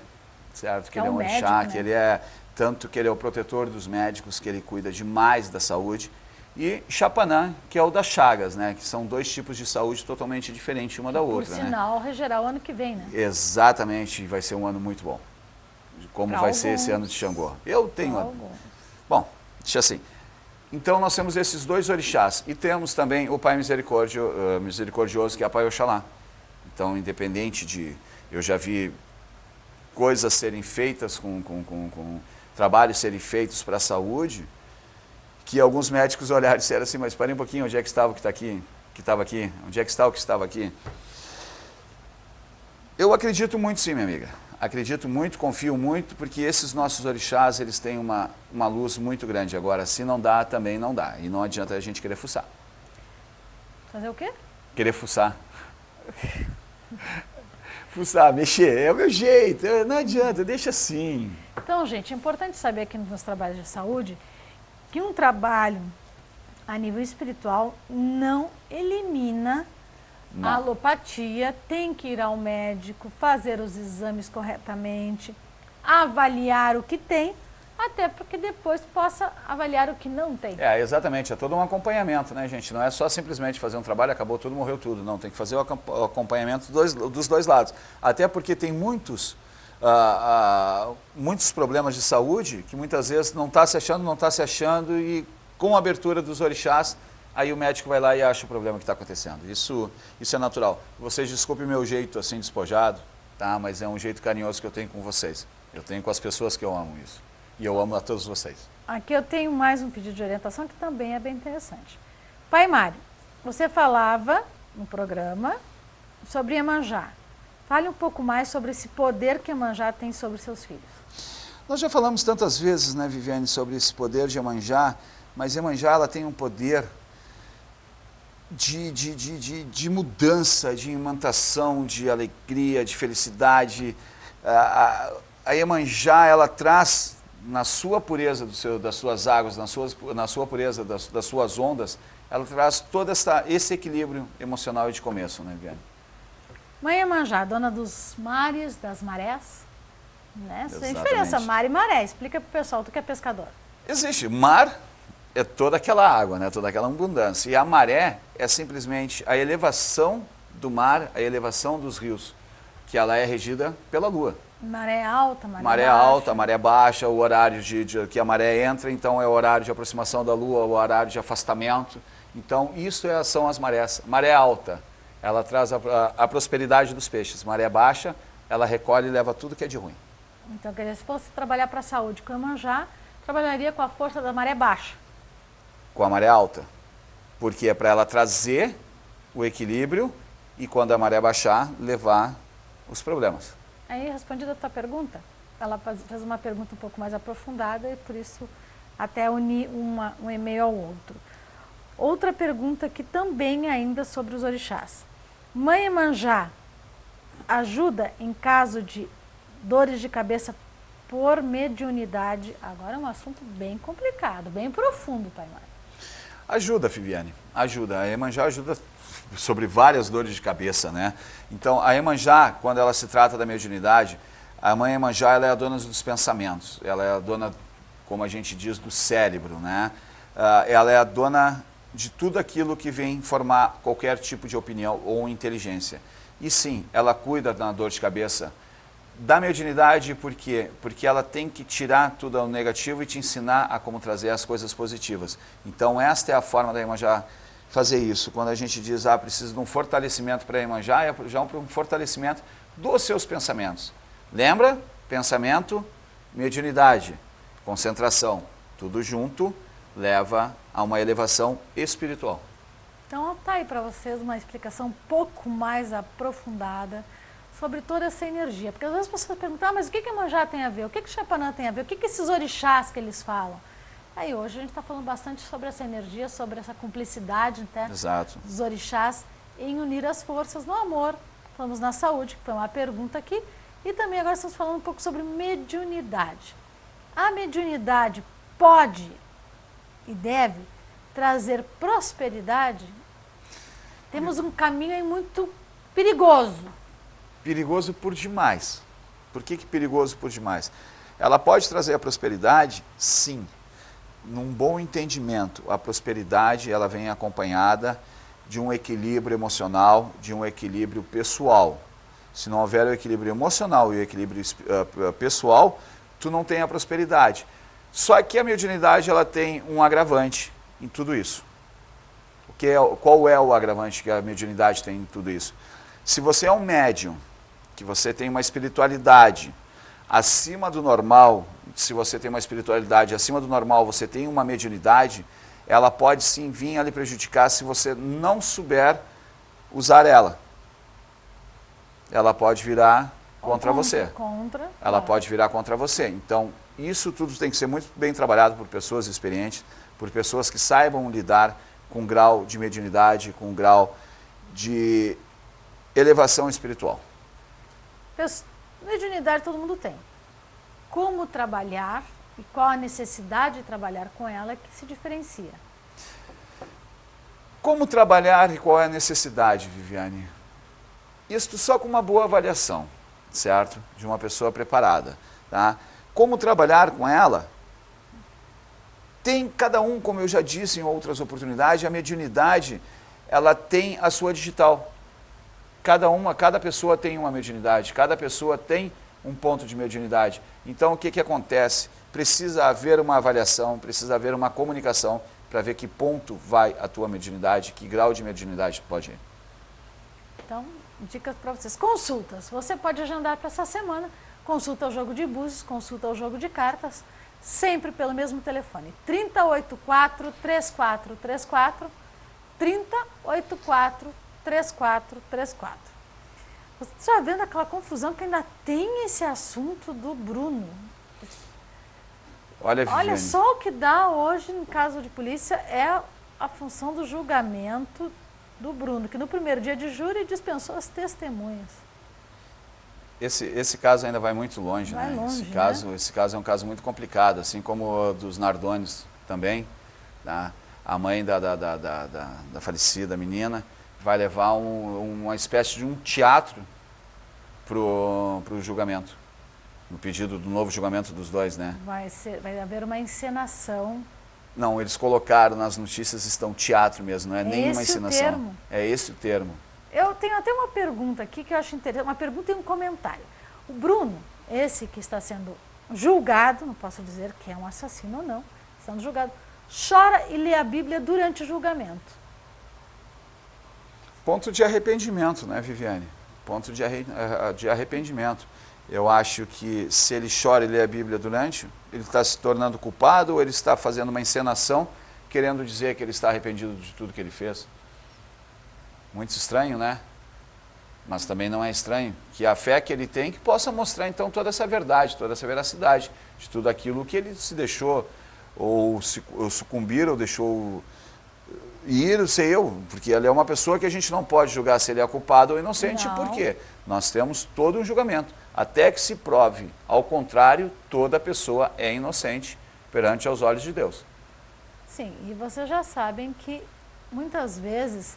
certo? Que ele é um orixá, médico, né? que ele é, tanto que ele é o protetor dos médicos, que ele cuida demais da saúde. E Chapanã, que é o das chagas, né? Que são 2 tipos de saúde totalmente diferentes uma da outra. Por sinal, regerá o ano que vem, né? Exatamente, vai ser um ano muito bom. Como pra vai alguns, ser esse ano de Xangô. Eu tenho... Alguns. Bom, deixa assim. Então nós temos esses 2 orixás e temos também o Pai Misericordioso, que é o Pai Oxalá. Então, independente de... Eu já vi coisas serem feitas, com trabalhos serem feitos para a saúde, que alguns médicos olharam e disseram assim, mas parem um pouquinho, onde é que estava o que está aqui? Que estava aqui? Onde é que está o que estava aqui? Eu acredito muito sim, minha amiga. Acredito muito, confio muito, porque esses nossos orixás, eles têm uma luz muito grande. Agora, se não dá, também não dá. E não adianta a gente querer fuçar. Fazer o quê? Querer fuçar. Fuçar, mexer, é o meu jeito. Não adianta, deixa assim. Então, gente, é importante saber aqui nos trabalhos de saúde que um trabalho a nível espiritual não elimina a alopatia, tem que ir ao médico, fazer os exames corretamente, avaliar o que tem, até porque depois possa avaliar o que não tem. Exatamente, é todo um acompanhamento, né, gente? Não é só simplesmente fazer um trabalho, acabou tudo, morreu tudo. Não, tem que fazer o acompanhamento dos dois lados. Até porque tem muitos problemas de saúde que muitas vezes não está se achando e com a abertura dos orixás, aí o médico vai lá e acha o problema que está acontecendo. Isso é natural. Vocês desculpem o meu jeito assim despojado, tá? Mas é um jeito carinhoso que eu tenho com vocês. Eu tenho com as pessoas que eu amo isso. E eu amo a todos vocês. Aqui eu tenho mais um pedido de orientação que também é bem interessante. Pai Mário, você falava no programa sobre Iemanjá. Fale um pouco mais sobre esse poder que Iemanjá tem sobre seus filhos. Nós já falamos tantas vezes, né, Viviane, sobre esse poder de Iemanjá, mas Iemanjá ela tem um poder de mudança, de imantação, de alegria, de felicidade. A Iemanjá, ela traz na sua pureza das suas águas, na sua pureza das suas ondas, ela traz todo esse equilíbrio emocional e de começo, né, Viviane? Mãe Iemanjá, dona dos mares, das marés, né? Tem Exatamente. diferença mar e maré, explica para o pessoal, tu que é pescador. Existe mar, é toda aquela água, né? Toda aquela abundância. E a maré é simplesmente a elevação do mar, a elevação dos rios, que ela é regida pela lua. Maré alta, Maré baixa. alta, maré baixa, o horário que a maré entra, então é o horário de aproximação da lua, o horário de afastamento. Então isso são as marés. Maré alta, ela traz a prosperidade dos peixes. Maré baixa, ela recolhe e leva tudo que é de ruim. Então, quer dizer, se fosse trabalhar para a saúde com Iemanjá, trabalharia com a força da maré baixa. Com a maré alta. Porque é para ela trazer o equilíbrio e quando a maré baixar, levar os problemas. Aí, respondida a tua pergunta, ela fez uma pergunta um pouco mais aprofundada e por isso até unir um e-mail ao outro. Outra pergunta que também ainda sobre os orixás. Mãe Iemanjá ajuda em caso de dores de cabeça por mediunidade? Agora é um assunto bem complicado, bem profundo, Pai Mário. Ajuda, Viviane, ajuda. A Iemanjá ajuda sobre várias dores de cabeça, né? Então, a Iemanjá, quando ela se trata da mediunidade, a mãe Iemanjá, ela é a dona dos pensamentos, ela é a dona, como a gente diz, do cérebro, né? Ela é a dona de tudo aquilo que vem formar qualquer tipo de opinião ou inteligência. E sim, ela cuida da dor de cabeça da mediunidade, por quê? Porque ela tem que tirar tudo o negativo e te ensinar a como trazer as coisas positivas. Então, esta é a forma da Iemanjá fazer isso. Quando a gente diz, precisa de um fortalecimento para a Iemanjá, é já um fortalecimento dos seus pensamentos. Lembra? Pensamento, mediunidade, concentração, tudo junto leva a uma elevação espiritual. Então, está aí para vocês uma explicação um pouco mais aprofundada sobre toda essa energia. Porque às vezes as pessoas perguntam, mas o que Iemanjá tem a ver? O que Xapanã tem a ver? O que esses orixás que eles falam? Aí hoje a gente está falando bastante sobre essa energia, sobre essa cumplicidade, né, dos orixás em unir as forças no amor. Falamos na saúde, que foi uma pergunta aqui, e também agora estamos falando um pouco sobre mediunidade. A mediunidade pode e deve trazer prosperidade? Temos um caminho aí muito perigoso. Perigoso por demais. Por que perigoso por demais? Ela pode trazer a prosperidade? Sim. Num bom entendimento, a prosperidade ela vem acompanhada de um equilíbrio emocional, de um equilíbrio pessoal. Se não houver o equilíbrio emocional e o equilíbrio pessoal, tu não tem a prosperidade. Só que a mediunidade ela tem um agravante em tudo isso. Qual é o agravante que a mediunidade tem em tudo isso? Se você é um médium, que você tem uma espiritualidade acima do normal, se você tem uma espiritualidade acima do normal, você tem uma mediunidade, ela pode sim vir a lhe prejudicar se você não souber usar ela. Ela pode virar contra você. Ela pode virar contra você. Então, isso tudo tem que ser muito bem trabalhado por pessoas experientes, por pessoas que saibam lidar com um grau de mediunidade, com um grau de elevação espiritual. Mediunidade todo mundo tem. Como trabalhar e qual a necessidade de trabalhar com ela que se diferencia? Como trabalhar e qual é a necessidade, Viviane? Isso só com uma boa avaliação, certo? De uma pessoa preparada. Tá? Como trabalhar com ela? Tem cada um, como eu já disse em outras oportunidades, a mediunidade, ela tem a sua digital. Cada pessoa tem uma mediunidade, cada pessoa tem um ponto de mediunidade. Então, o que acontece? Precisa haver uma avaliação, precisa haver uma comunicação para ver que ponto vai a tua mediunidade, que grau de mediunidade pode ir. Então, dicas para vocês. Consultas. Você pode agendar para essa semana. Consulta ao jogo de búzios, consulta ao jogo de cartas, sempre pelo mesmo telefone. 3084-3434, 3084-3434. Você está vendo aquela confusão que ainda tem esse assunto do Bruno? Olha só o que dá hoje, em caso de polícia, é a função do julgamento do Bruno, que no primeiro dia de júri dispensou as testemunhas. Esse caso ainda vai muito longe, vai né? Longe, Esse caso é um caso muito complicado, assim como o dos Nardones também. Tá? A mãe da falecida menina vai levar uma espécie de um teatro para o julgamento, no pedido do novo julgamento dos dois, né? Vai haver uma encenação Não, eles colocaram nas notícias, estão teatro mesmo, não é nenhuma ensinação. Termo. É esse o termo. Eu tenho até uma pergunta aqui que eu acho interessante, uma pergunta e um comentário. O Bruno, esse que está sendo julgado, não posso dizer que é um assassino ou não, sendo julgado, chora e lê a Bíblia durante o julgamento. Ponto de arrependimento, né, Viviane? Ponto de arrependimento. Eu acho que se ele chora e lê a Bíblia durante, ele está se tornando culpado ou ele está fazendo uma encenação querendo dizer que ele está arrependido de tudo que ele fez. Muito estranho, né? Mas também não é estranho que a fé que ele tem que possa mostrar então toda essa verdade, toda essa veracidade de tudo aquilo que ele se deixou ou sucumbir ou deixou ir, sei eu, porque ele é uma pessoa que a gente não pode julgar se ele é culpado ou inocente, por quê? Nós temos todo um julgamento, até que se prove, ao contrário, toda pessoa é inocente perante aos olhos de Deus. Sim, e vocês já sabem que muitas vezes,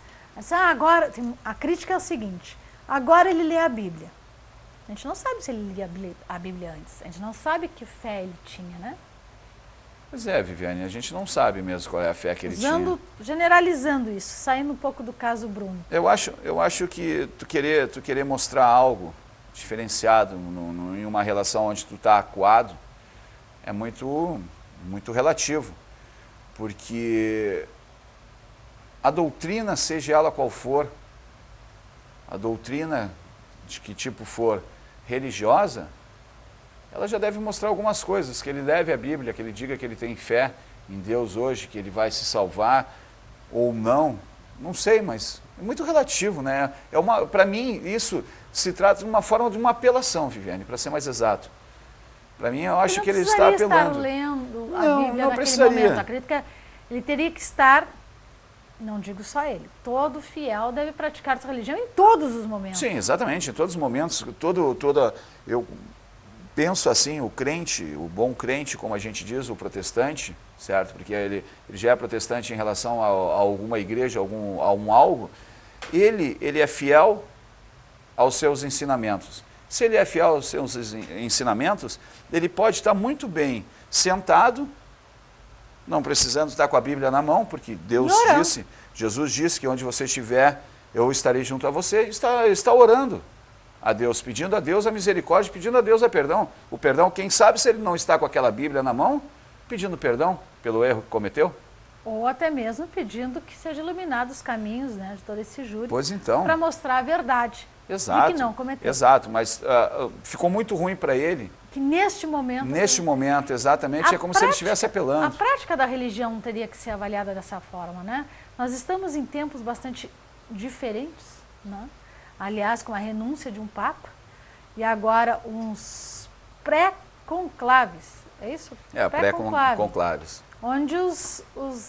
agora, a crítica é o seguinte, agora ele lê a Bíblia. A gente não sabe se ele lia a Bíblia antes, a gente não sabe que fé ele tinha, né? Pois é, Viviane, a gente não sabe mesmo qual é a fé que ele tinha. Generalizando isso, saindo um pouco do caso Bruno. Eu acho que tu querer mostrar algo diferenciado em uma relação onde tu está acuado é muito relativo, porque a doutrina, seja ela qual for, a doutrina de que tipo for religiosa, ela já deve mostrar algumas coisas, que ele leve a Bíblia, que ele diga que ele tem fé em Deus hoje, que ele vai se salvar ou não sei, mas é muito relativo, né? Para mim, isso se trata de uma forma de uma apelação, Viviane, para ser mais exato. Para mim, eu acho que ele está apelando. Não precisaria estar lendo a Bíblia naquele precisaria. momento. Acredito que ele teria que estar, não digo só ele, todo fiel deve praticar sua religião em todos os momentos. Sim, exatamente, em todos os momentos. Eu penso assim, o crente, o bom crente, como a gente diz, o protestante, certo? Porque ele já é protestante em relação a alguma igreja, a um algo, ele é fiel aos seus ensinamentos. Se ele é fiel aos seus ensinamentos, ele pode estar muito bem sentado, não precisando estar com a Bíblia na mão, porque Deus disse, Jesus disse que onde você estiver, eu estarei junto a você, está orando a Deus, pedindo a Deus a misericórdia, pedindo a Deus a perdão. O perdão, quem sabe se ele não está com aquela Bíblia na mão, pedindo perdão pelo erro que cometeu? Ou até mesmo pedindo que seja iluminado os caminhos, né, de todo esse júri. Pois então. Para mostrar a verdade. Exato. E que não cometeu. Exato, mas ficou muito ruim para ele. Que neste momento... Neste momento, exatamente, é como se ele estivesse apelando. A prática da religião teria que ser avaliada dessa forma, né? Nós estamos em tempos bastante diferentes, né? Aliás, com a renúncia de um Papa, e agora uns pré-conclaves, é isso? É, pré-conclaves. Onde os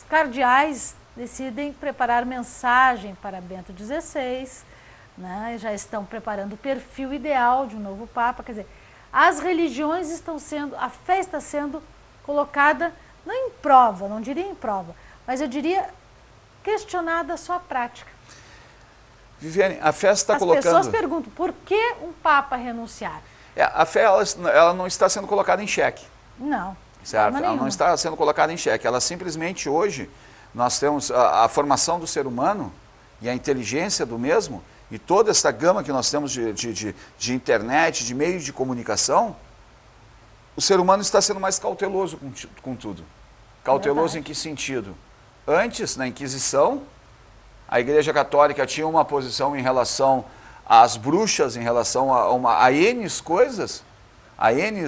cardeais decidem preparar mensagem para Bento XVI, né? Já estão preparando o perfil ideal de um novo Papa, quer dizer, as religiões estão sendo, a fé está sendo colocada, não em prova, não diria em prova, mas eu diria questionada a sua prática. Viviane, a fé está colocando... As pessoas perguntam, por que um Papa renunciar? A fé ela não está sendo colocada em xeque. Não. Certo? Ela não está sendo colocada em xeque. Ela simplesmente hoje, nós temos a formação do ser humano e a inteligência do mesmo, e toda essa gama que nós temos de internet, de meio de comunicação, o ser humano está sendo mais cauteloso com tudo. Cauteloso em que sentido? Antes, na Inquisição, a Igreja Católica tinha uma posição em relação às bruxas, em relação a N coisas, a N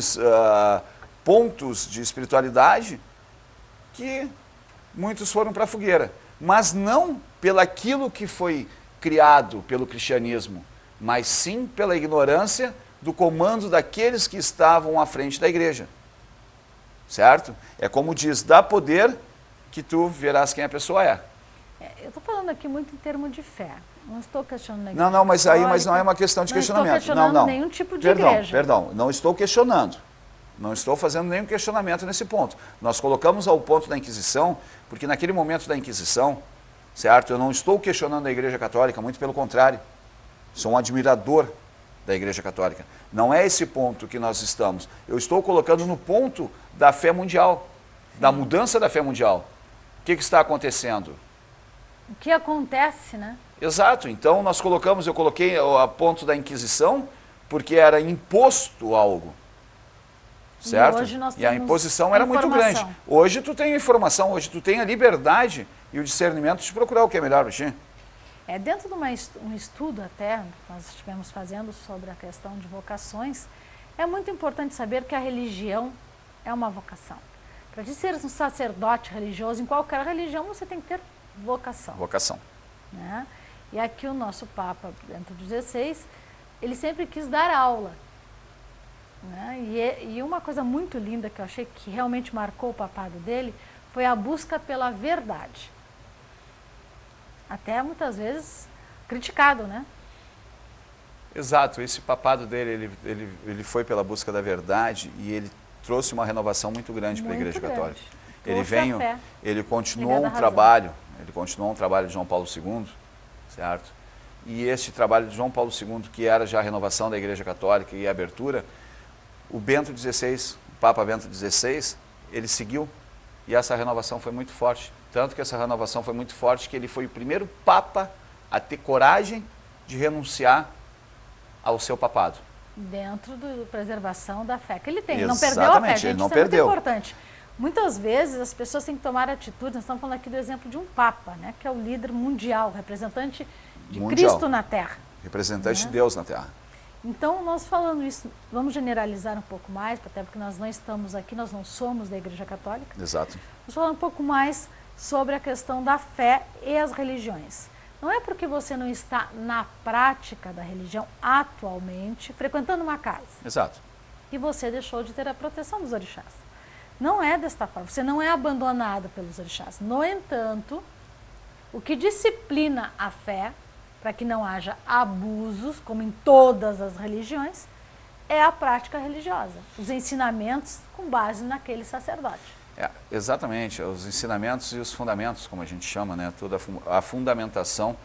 pontos de espiritualidade, que muitos foram para a fogueira. Mas não pelaquilo que foi criado pelo cristianismo, mas sim pela ignorância do comando daqueles que estavam à frente da igreja. Certo? É como diz, dá poder que tu verás quem a pessoa é. Eu estou falando aqui muito em termos de fé. Não estou questionando a igreja. Não, mas não é uma questão de questionamento. Não estou questionando nenhum tipo de igreja. Perdão, não estou questionando. Não estou fazendo nenhum questionamento nesse ponto. Nós colocamos ao ponto da Inquisição, porque naquele momento da Inquisição, certo? Eu não estou questionando a Igreja Católica, muito pelo contrário. Sou um admirador da Igreja Católica. Não é esse ponto que nós estamos. Eu estou colocando no ponto da fé mundial, da mudança da fé mundial. O que está acontecendo? O que acontece, né? Exato, então eu coloquei a ponto da Inquisição, porque era imposto algo, certo? E hoje nós E a temos imposição a era muito grande. informação. Hoje tu tem a informação, hoje tu tem a liberdade e o discernimento de procurar o que é melhor para ti. Dentro de um estudo até, que nós estivemos fazendo sobre a questão de vocações, é muito importante saber que a religião é uma vocação. Para te ser um sacerdote religioso, em qualquer religião, você tem que ter vocação. Vocação. Né? E aqui o nosso Papa, Bento XVI, ele sempre quis dar aula. Né? E uma coisa muito linda que eu achei que realmente marcou o papado dele foi a busca pela verdade. Até muitas vezes criticado, né? Exato, esse papado dele, ele foi pela busca da verdade e ele trouxe uma renovação muito grande para a Igreja Católica. Ele continuou um trabalho de João Paulo II, certo? E este trabalho de João Paulo II, que era já a renovação da Igreja Católica e a abertura, o Bento XVI, o Papa Bento XVI, ele seguiu e essa renovação foi muito forte. Tanto que essa renovação foi muito forte que ele foi o primeiro Papa a ter coragem de renunciar ao seu papado. Dentro da preservação da fé que ele tem. Exatamente, Não perdeu a fé, gente, ele não isso perdeu. É muito importante. Muitas vezes as pessoas têm que tomar atitude, nós estamos falando aqui do exemplo de um Papa, né, que é o líder mundial, representante de Cristo na Terra. Representante de Deus na Terra. Então, nós falando isso, vamos generalizar um pouco mais, até porque nós não estamos aqui, nós não somos da Igreja Católica. Exato. Vamos falar um pouco mais sobre a questão da fé e as religiões. Não é porque você não está na prática da religião atualmente, frequentando uma casa. Exato. E você deixou de ter a proteção dos orixás. Não é desta forma, você não é abandonado pelos orixás. No entanto, o que disciplina a fé, para que não haja abusos, como em todas as religiões, é a prática religiosa, os ensinamentos com base naquele sacerdote. Exatamente, os ensinamentos e os fundamentos, como a gente chama, né? Toda a fundamentação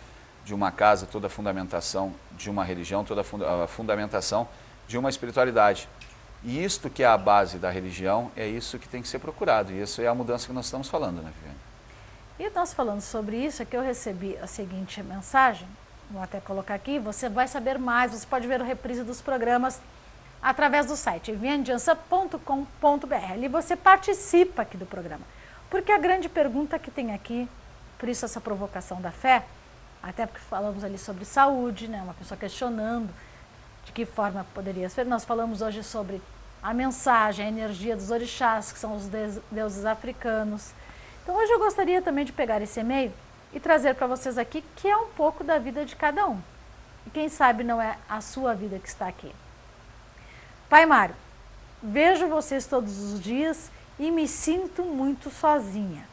de uma casa, toda a fundamentação de uma religião, toda a fundamentação de uma espiritualidade. E isto que é a base da religião, é isso que tem que ser procurado, e isso é a mudança que nós estamos falando, né, Viviane? E nós falando sobre isso, é que eu recebi a seguinte mensagem, vou até colocar aqui, você vai saber mais, você pode ver o reprise dos programas através do site vivianejança.com.br. Ali você participa aqui do programa. Porque a grande pergunta que tem aqui, por isso essa provocação da fé, até porque falamos ali sobre saúde, né? Uma pessoa questionando de que forma poderia ser. Nós falamos hoje sobre a mensagem, a energia dos orixás, que são os deuses africanos. Então hoje eu gostaria também de pegar esse e-mail e trazer para vocês aqui, que é um pouco da vida de cada um. E quem sabe não é a sua vida que está aqui. Pai Mário, vejo vocês todos os dias e me sinto muito sozinha.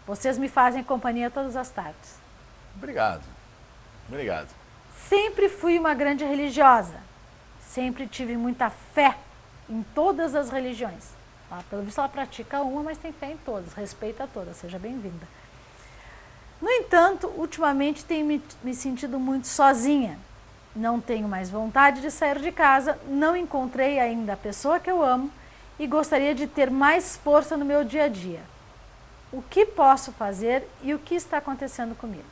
Vocês me fazem companhia todas as tardes. Obrigado. Obrigado. Sempre fui uma grande religiosa. Sempre tive muita fé em todas as religiões. Pelo visto ela pratica uma, mas tem fé em todas, respeita todas. Seja bem-vinda. No entanto, ultimamente tenho me sentido muito sozinha. Não tenho mais vontade de sair de casa, não encontrei ainda a pessoa que eu amo e gostaria de ter mais força no meu dia a dia. O que posso fazer e o que está acontecendo comigo?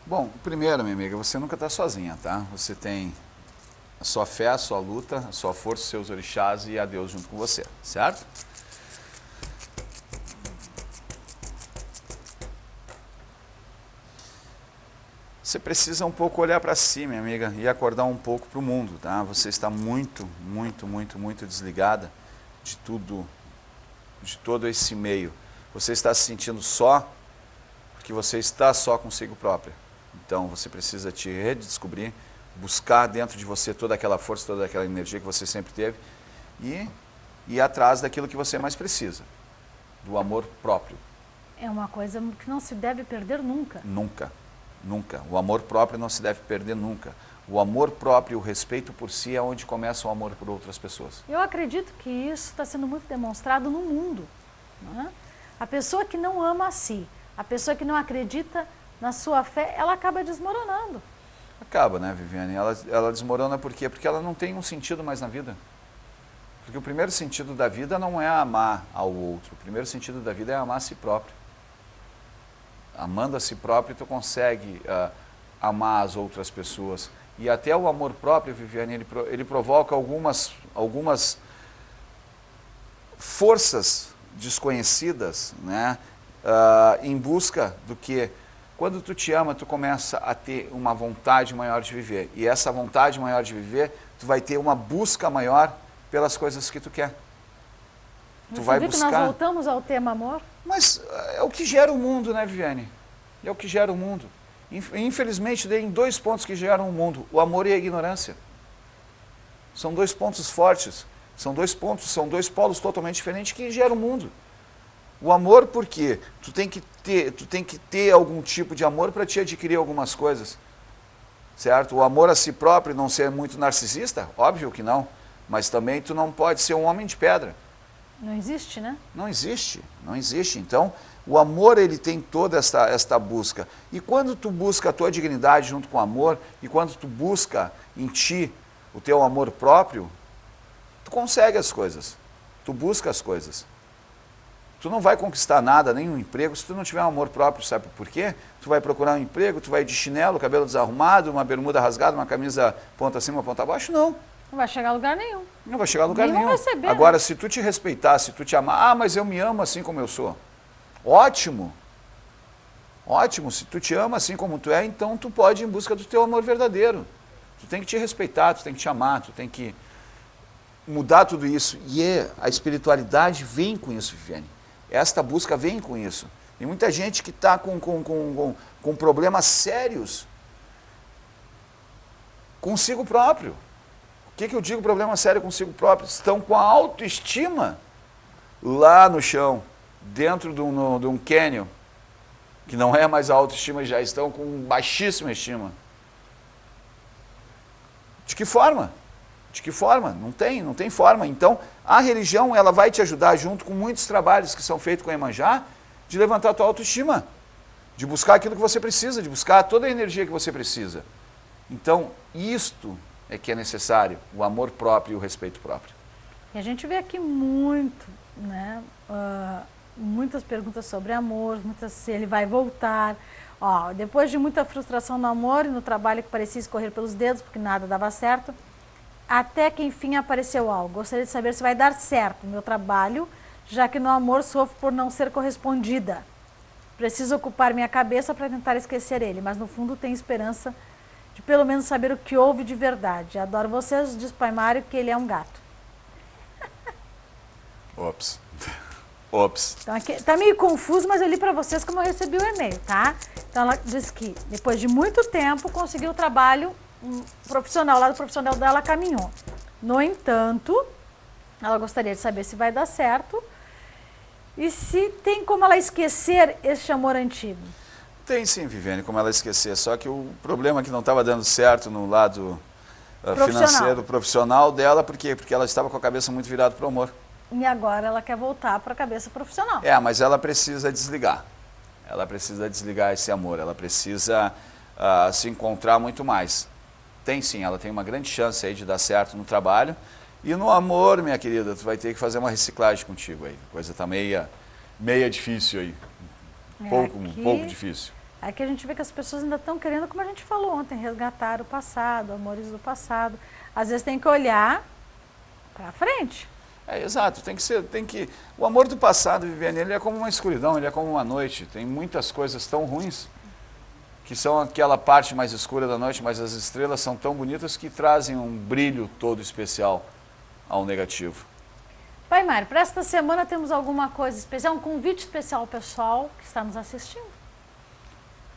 Bom, primeiro, minha amiga, você nunca está sozinha, tá? Você tem a sua fé, a sua luta, a sua força, os seus orixás e a Deus junto com você, certo? Você precisa um pouco olhar para si, minha amiga, e acordar um pouco para o mundo, tá? Você está muito desligada de tudo, de todo esse meio. Você está se sentindo só, porque você está só consigo própria. Então, você precisa te redescobrir, buscar dentro de você toda aquela força, toda aquela energia que você sempre teve e ir atrás daquilo que você mais precisa, do amor próprio. É uma coisa que não se deve perder nunca. Nunca. Nunca. O amor próprio não se deve perder nunca. O amor próprio, o respeito por si é onde começa o amor por outras pessoas. Eu acredito que isso está sendo muito demonstrado no mundo. Não é? A pessoa que não ama a si, a pessoa que não acredita na sua fé, ela acaba desmoronando. Acaba, né, Viviane? Ela desmorona por quê? Porque ela não tem um sentido mais na vida. Porque o primeiro sentido da vida não é amar ao outro. O primeiro sentido da vida é amar a si próprio. Amando a si próprio, tu consegue amar as outras pessoas. E até o amor próprio, Viviane, ele provoca algumas forças desconhecidas, né? Em busca do que, quando tu te ama, tu começa a ter uma vontade maior de viver. E essa vontade maior de viver, tu vai ter uma busca maior pelas coisas que tu quer. Tu vai buscar. Que nós voltamos ao tema amor? Mas é o que gera o mundo, né, Viviane? É o que gera o mundo. Infelizmente, tem 2 pontos que geram o mundo: o amor e a ignorância. São 2 pontos fortes. São 2 pontos, são 2 polos totalmente diferentes que geram o mundo. O amor, por quê? Tu tem que ter algum tipo de amor para te adquirir algumas coisas. Certo? O amor a si próprio, não ser muito narcisista? Óbvio que não. Mas também tu não pode ser um homem de pedra. Não existe, né? Não existe, não existe. Então, o amor, ele tem toda esta busca. E quando tu busca a tua dignidade junto com o amor, e quando tu busca em ti o teu amor próprio, tu consegue as coisas. Tu busca as coisas. Tu não vai conquistar nada, nem um emprego, se tu não tiver um amor próprio, sabe por quê? Tu vai procurar um emprego, tu vai de chinelo, cabelo desarrumado, uma bermuda rasgada, uma camisa ponta acima, ponta abaixo, não. Não vai chegar a lugar nenhum. Não vai chegar a lugar nenhum. Receber, agora, né? se tu te respeitar, se tu te amar, mas eu me amo assim como eu sou. Ótimo. Ótimo, se tu te ama assim como tu é, então tu pode ir em busca do teu amor verdadeiro. Tu tem que te respeitar, tu tem que te amar, tu tem que mudar tudo isso. E a espiritualidade vem com isso, Viviane. Esta busca vem com isso. Tem muita gente que está com problemas sérios consigo próprio. O que eu digo problema sério consigo próprio? Estão com a autoestima lá no chão, dentro de um cânion, que não é mais a autoestima, já estão com baixíssima estima. De que forma? De que forma? Não tem forma. Então, a religião, ela vai te ajudar, junto com muitos trabalhos que são feitos com a Iemanjá, de levantar a tua autoestima, de buscar aquilo que você precisa, de buscar toda a energia que você precisa. Então, isto é que é necessário, o amor próprio e o respeito próprio. E a gente vê aqui muito, né, muitas perguntas sobre amor, se ele vai voltar. Ó, depois de muita frustração no amor e no trabalho que parecia escorrer pelos dedos, porque nada dava certo, até que enfim apareceu algo. Gostaria de saber se vai dar certo o meu trabalho, já que no amor sofro por não ser correspondida. Preciso ocupar minha cabeça para tentar esquecer ele, mas no fundo tenho esperança de pelo menos saber o que houve de verdade. Adoro vocês, diz Pai Mário que ele é um gato. Ops. Ops. Então aqui tá meio confuso, mas eu li para vocês como eu recebi o e-mail, tá? Então ela diz que depois de muito tempo conseguiu o trabalho profissional, lá do profissional dela caminhou. No entanto, ela gostaria de saber se vai dar certo e se tem como ela esquecer este amor antigo. Tem sim, Viviane, como ela esquecer, só que o problema é que não estava dando certo no lado financeiro, profissional dela, por quê? Porque ela estava com a cabeça muito virada para o amor. E agora ela quer voltar para a cabeça profissional. Mas ela precisa desligar. Ela precisa desligar esse amor, ela precisa se encontrar muito mais. Tem sim, ela tem uma grande chance aí de dar certo no trabalho. E no amor, minha querida, tu vai ter que fazer uma reciclagem contigo aí. A coisa tá meia difícil aí. Um pouco difícil. Aqui a gente vê que as pessoas ainda estão querendo, como a gente falou ontem, resgatar o passado, amores do passado. Às vezes tem que olhar para frente. Exato, o amor do passado, Viviane, ele é como uma escuridão, ele é como uma noite. Tem muitas coisas tão ruins, que são aquela parte mais escura da noite, mas as estrelas são tão bonitas que trazem um brilho todo especial ao negativo. Pai Mário, para esta semana temos alguma coisa especial, um convite especial ao pessoal que está nos assistindo?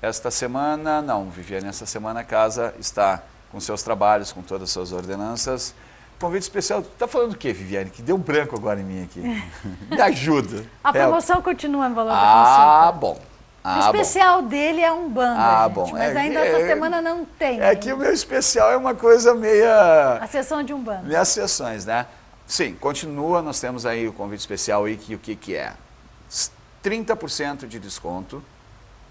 Esta semana, não, Viviane, esta semana a casa está com seus trabalhos, com todas as suas ordenanças. Convite especial, tu está falando o quê, Viviane? Que deu um branco agora em mim aqui. Me ajuda. A promoção continua no valor da consulta. Bom. O especial dele é um banda, gente, bom. Mas ainda essa semana não tem. Que o meu especial é uma coisa meia... A sessão de Umbanda. Minhas sessões, né? Sim, continua, nós temos aí o convite especial aí, que o que é? 30% de desconto,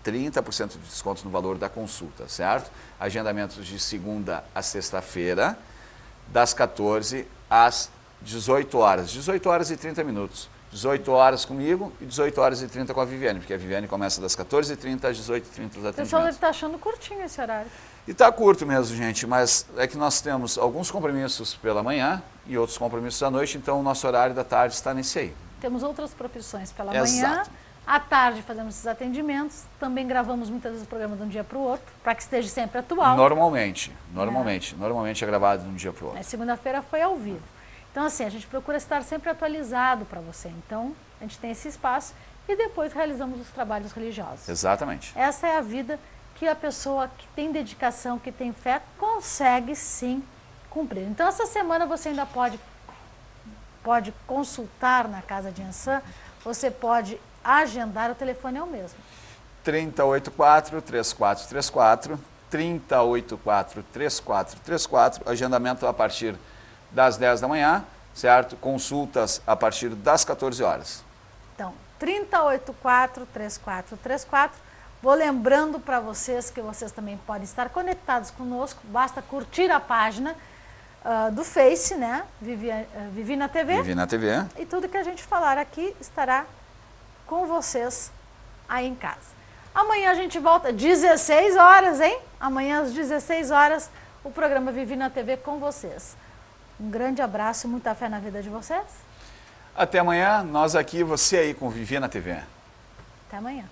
30% de desconto no valor da consulta, certo? Agendamentos de segunda a sexta-feira, das 14 às 18 horas, 18 horas e 30 minutos. 18 horas comigo e 18 horas e 30 com a Viviane, porque a Viviane começa das 14h30 às 18h30 os O pessoal atendimentos. deve estar achando curtinho esse horário. E está curto mesmo, gente, mas é que nós temos alguns compromissos pela manhã e outros compromissos à noite, então o nosso horário da tarde está nesse aí. Temos outras profissões pela Exato. manhã, à tarde fazemos esses atendimentos, também gravamos muitas vezes o programa de um dia para o outro, para que esteja sempre atual. Normalmente é gravado de um dia para o outro. Segunda-feira foi ao vivo. Então, assim, a gente procura estar sempre atualizado para você. Então, a gente tem esse espaço e depois realizamos os trabalhos religiosos. Exatamente. Essa é a vida que a pessoa que tem dedicação, que tem fé, consegue sim cumprir. Então, essa semana você ainda pode consultar na Casa de Ansan, você pode agendar, o telefone é o mesmo. 3084-3434, 3084-3434, agendamento a partir das 10 da manhã, certo? Consultas a partir das 14 horas. Então, 3084-3434. Vou lembrando para vocês que vocês também podem estar conectados conosco, basta curtir a página do Face, né? Vivina TV. Vivina TV. E tudo que a gente falar aqui estará com vocês aí em casa. Amanhã a gente volta 16 horas, hein? Amanhã às 16 horas, o programa Vivina TV com vocês. Um grande abraço, muita fé na vida de vocês. Até amanhã, nós aqui, você aí com Vivina TV. Até amanhã.